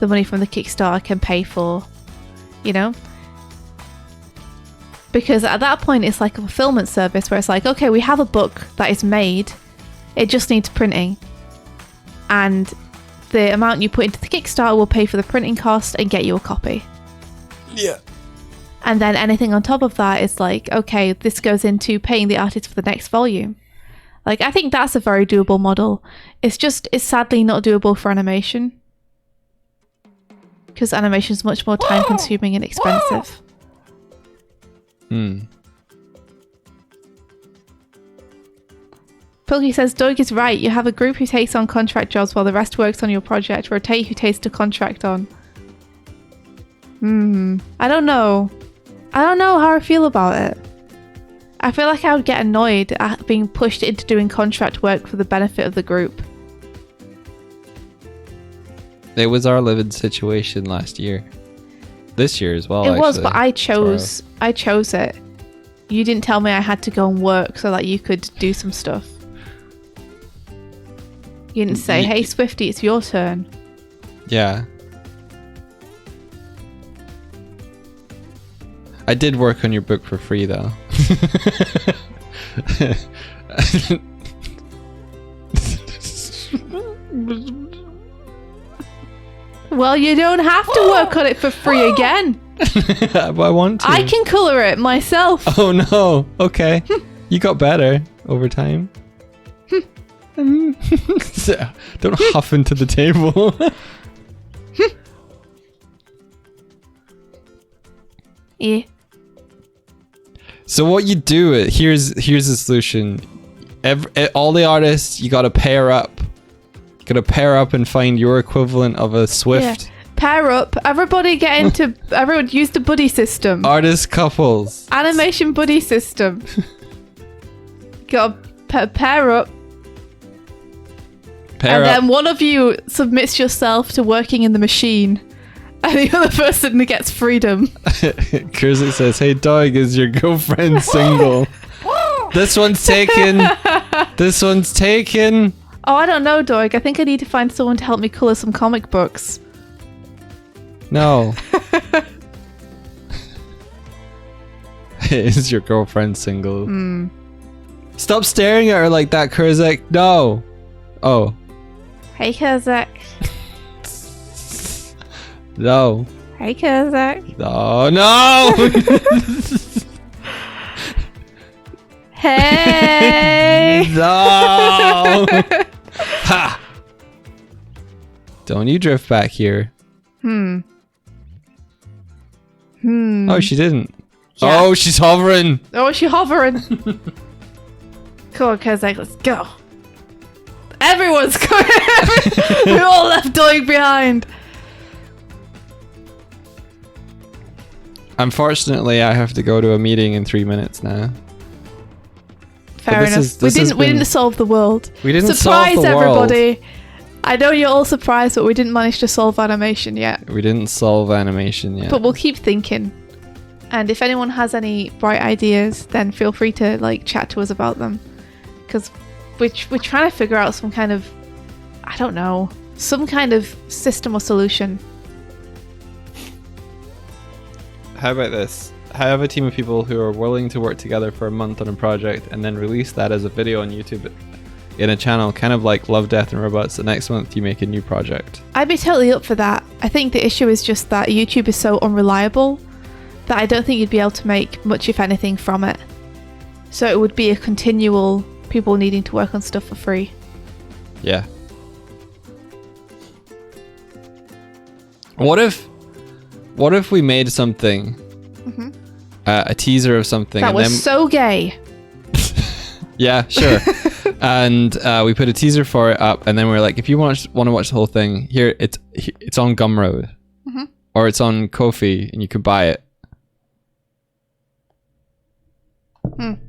The money from the Kickstarter can pay for, you know? Because at that point it's like a fulfillment service where it's like, okay, we have a book that is made, it just needs printing, and the amount you put into the Kickstarter will pay for the printing cost and get you a copy. Yeah. And then anything on top of that is like, okay, this goes into paying the artist for the next volume. Like, I think that's a very doable model. It's sadly not doable for animation, because animation is much more time consuming and expensive. Pilky says, Doig is right. You have a group who takes on contract jobs while the rest works on your project. Rotate who takes the contract on. I don't know. I don't know how I feel about it. I feel like I would get annoyed at being pushed into doing contract work for the benefit of the group. It was our living situation last year. This year as well, It was, but I chose it. You didn't tell me I had to go and work so that you could do some stuff. You didn't say, hey, Swifty, it's your turn. Yeah. I did work on your book for free, though. Well, you don't have to work on it for free again. I want to. I can colour it myself. Oh no. Okay. You got better over time. Don't huff into the table. Yeah. So what you do, here's the solution. All the artists, you gotta pair up. You gotta pair up and find your equivalent of a Swift. Yeah. Pair up. Everybody everyone use the buddy system. Artist couples. Animation buddy system. Gotta pair up. Pair up. Then one of you submits yourself to working in the machine. And the other person gets freedom. Kurzik says, "Hey Doig, is your girlfriend single?" This one's taken. This one's taken. Oh, I don't know, Doig. I think I need to find someone to help me colour some comic books. No. Is your girlfriend single? Stop staring at her like that, Kurzik. No. Oh. Hey, Kurzik. No. Hey, Kurzik. Oh, no. Hey. No. Ha. Don't you drift back here. Oh, she didn't. Yeah. Oh, she's hovering. Oh, she's hovering. Come on, Kurzik, let's go. Everyone's going. We all left Doig behind. Unfortunately, I have to go to a meeting in 3 minutes now. Fair enough. We didn't solve the world. We didn't Surprise, solve the world. everybody. I know you're all surprised, but we didn't manage to solve animation yet. We didn't solve animation yet. But we'll keep thinking. And if anyone has any bright ideas, then feel free to chat to us about them. Because we're trying to figure out some kind of, I don't know, some kind of system or solution. How about this? Have a team of people who are willing to work together for a month on a project and then release that as a video on YouTube in a channel, kind of like Love, Death and Robots. The next month you make a new project. I'd be totally up for that. I think the issue is just that YouTube is so unreliable that I don't think you'd be able to make much, if anything, from it. So it would be a continual people needing to work on stuff for free. Yeah. What if we made something, a teaser of something, That and was then so gay. yeah, sure, and we put a teaser for it up, and then we're like, if you want to watch the whole thing, here it's on Gumroad, or it's on Ko-fi, and you could buy it. I mean,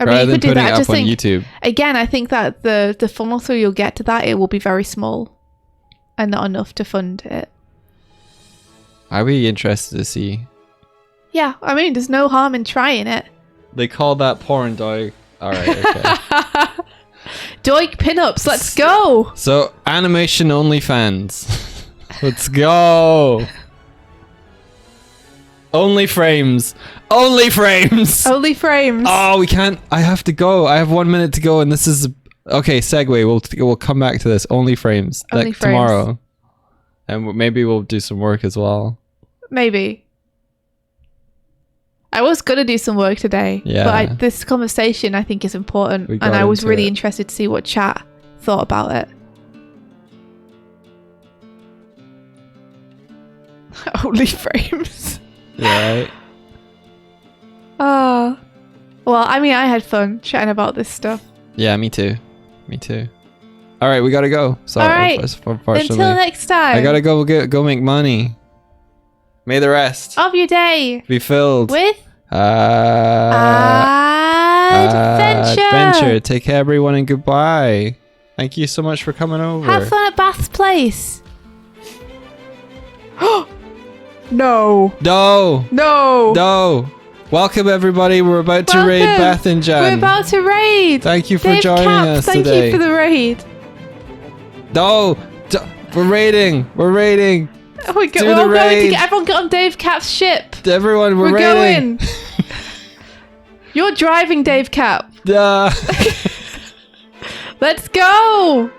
Rather you than could do putting that. it up on YouTube. Again, I think that the funnel through you'll get to that, it will be very small and not enough to fund it. I'd be interested to see. Yeah, I mean, there's no harm in trying it. They call that porn, Doig. All right, okay. Doig pinups, let's go! So, animation OnlyFans. Let's go! Only frames. Only frames! Only frames. Oh, we can't. I have to go. I have 1 minute to go, and this is okay. Segue. We'll come back to this. Only frames. Only frames. Tomorrow, and maybe we'll do some work as well. Maybe. I was gonna do some work today, Yeah. but this conversation I think is important, We got and I was into really it. interested to see what chat thought about it. Only frames. Yeah. Right? Oh. Well, I mean, I had fun chatting about this stuff. Yeah. Me too. Me too. All right, we gotta go. Sorry. All right. Unfortunately. Until next time. I gotta go make money. May the rest Of your day. be filled With adventure. adventure. Take care, everyone, and goodbye. Thank you so much for coming over. Have fun at Bath's place. No. No. No. No. Welcome, everybody. We're about to raid Welcome. Beth and Jan. We're about to raid. Thank you for Dave joining Cap, us thank today. you for the raid. No. We're raiding. We're raiding. Oh my god, Do we're the all going to raid. get everyone get on Dave Cap's ship. Everyone, we're We're raiding. going. You're driving Dave Cap. Let's go.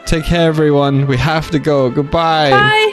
Take care, everyone. We have to go. Goodbye. Bye.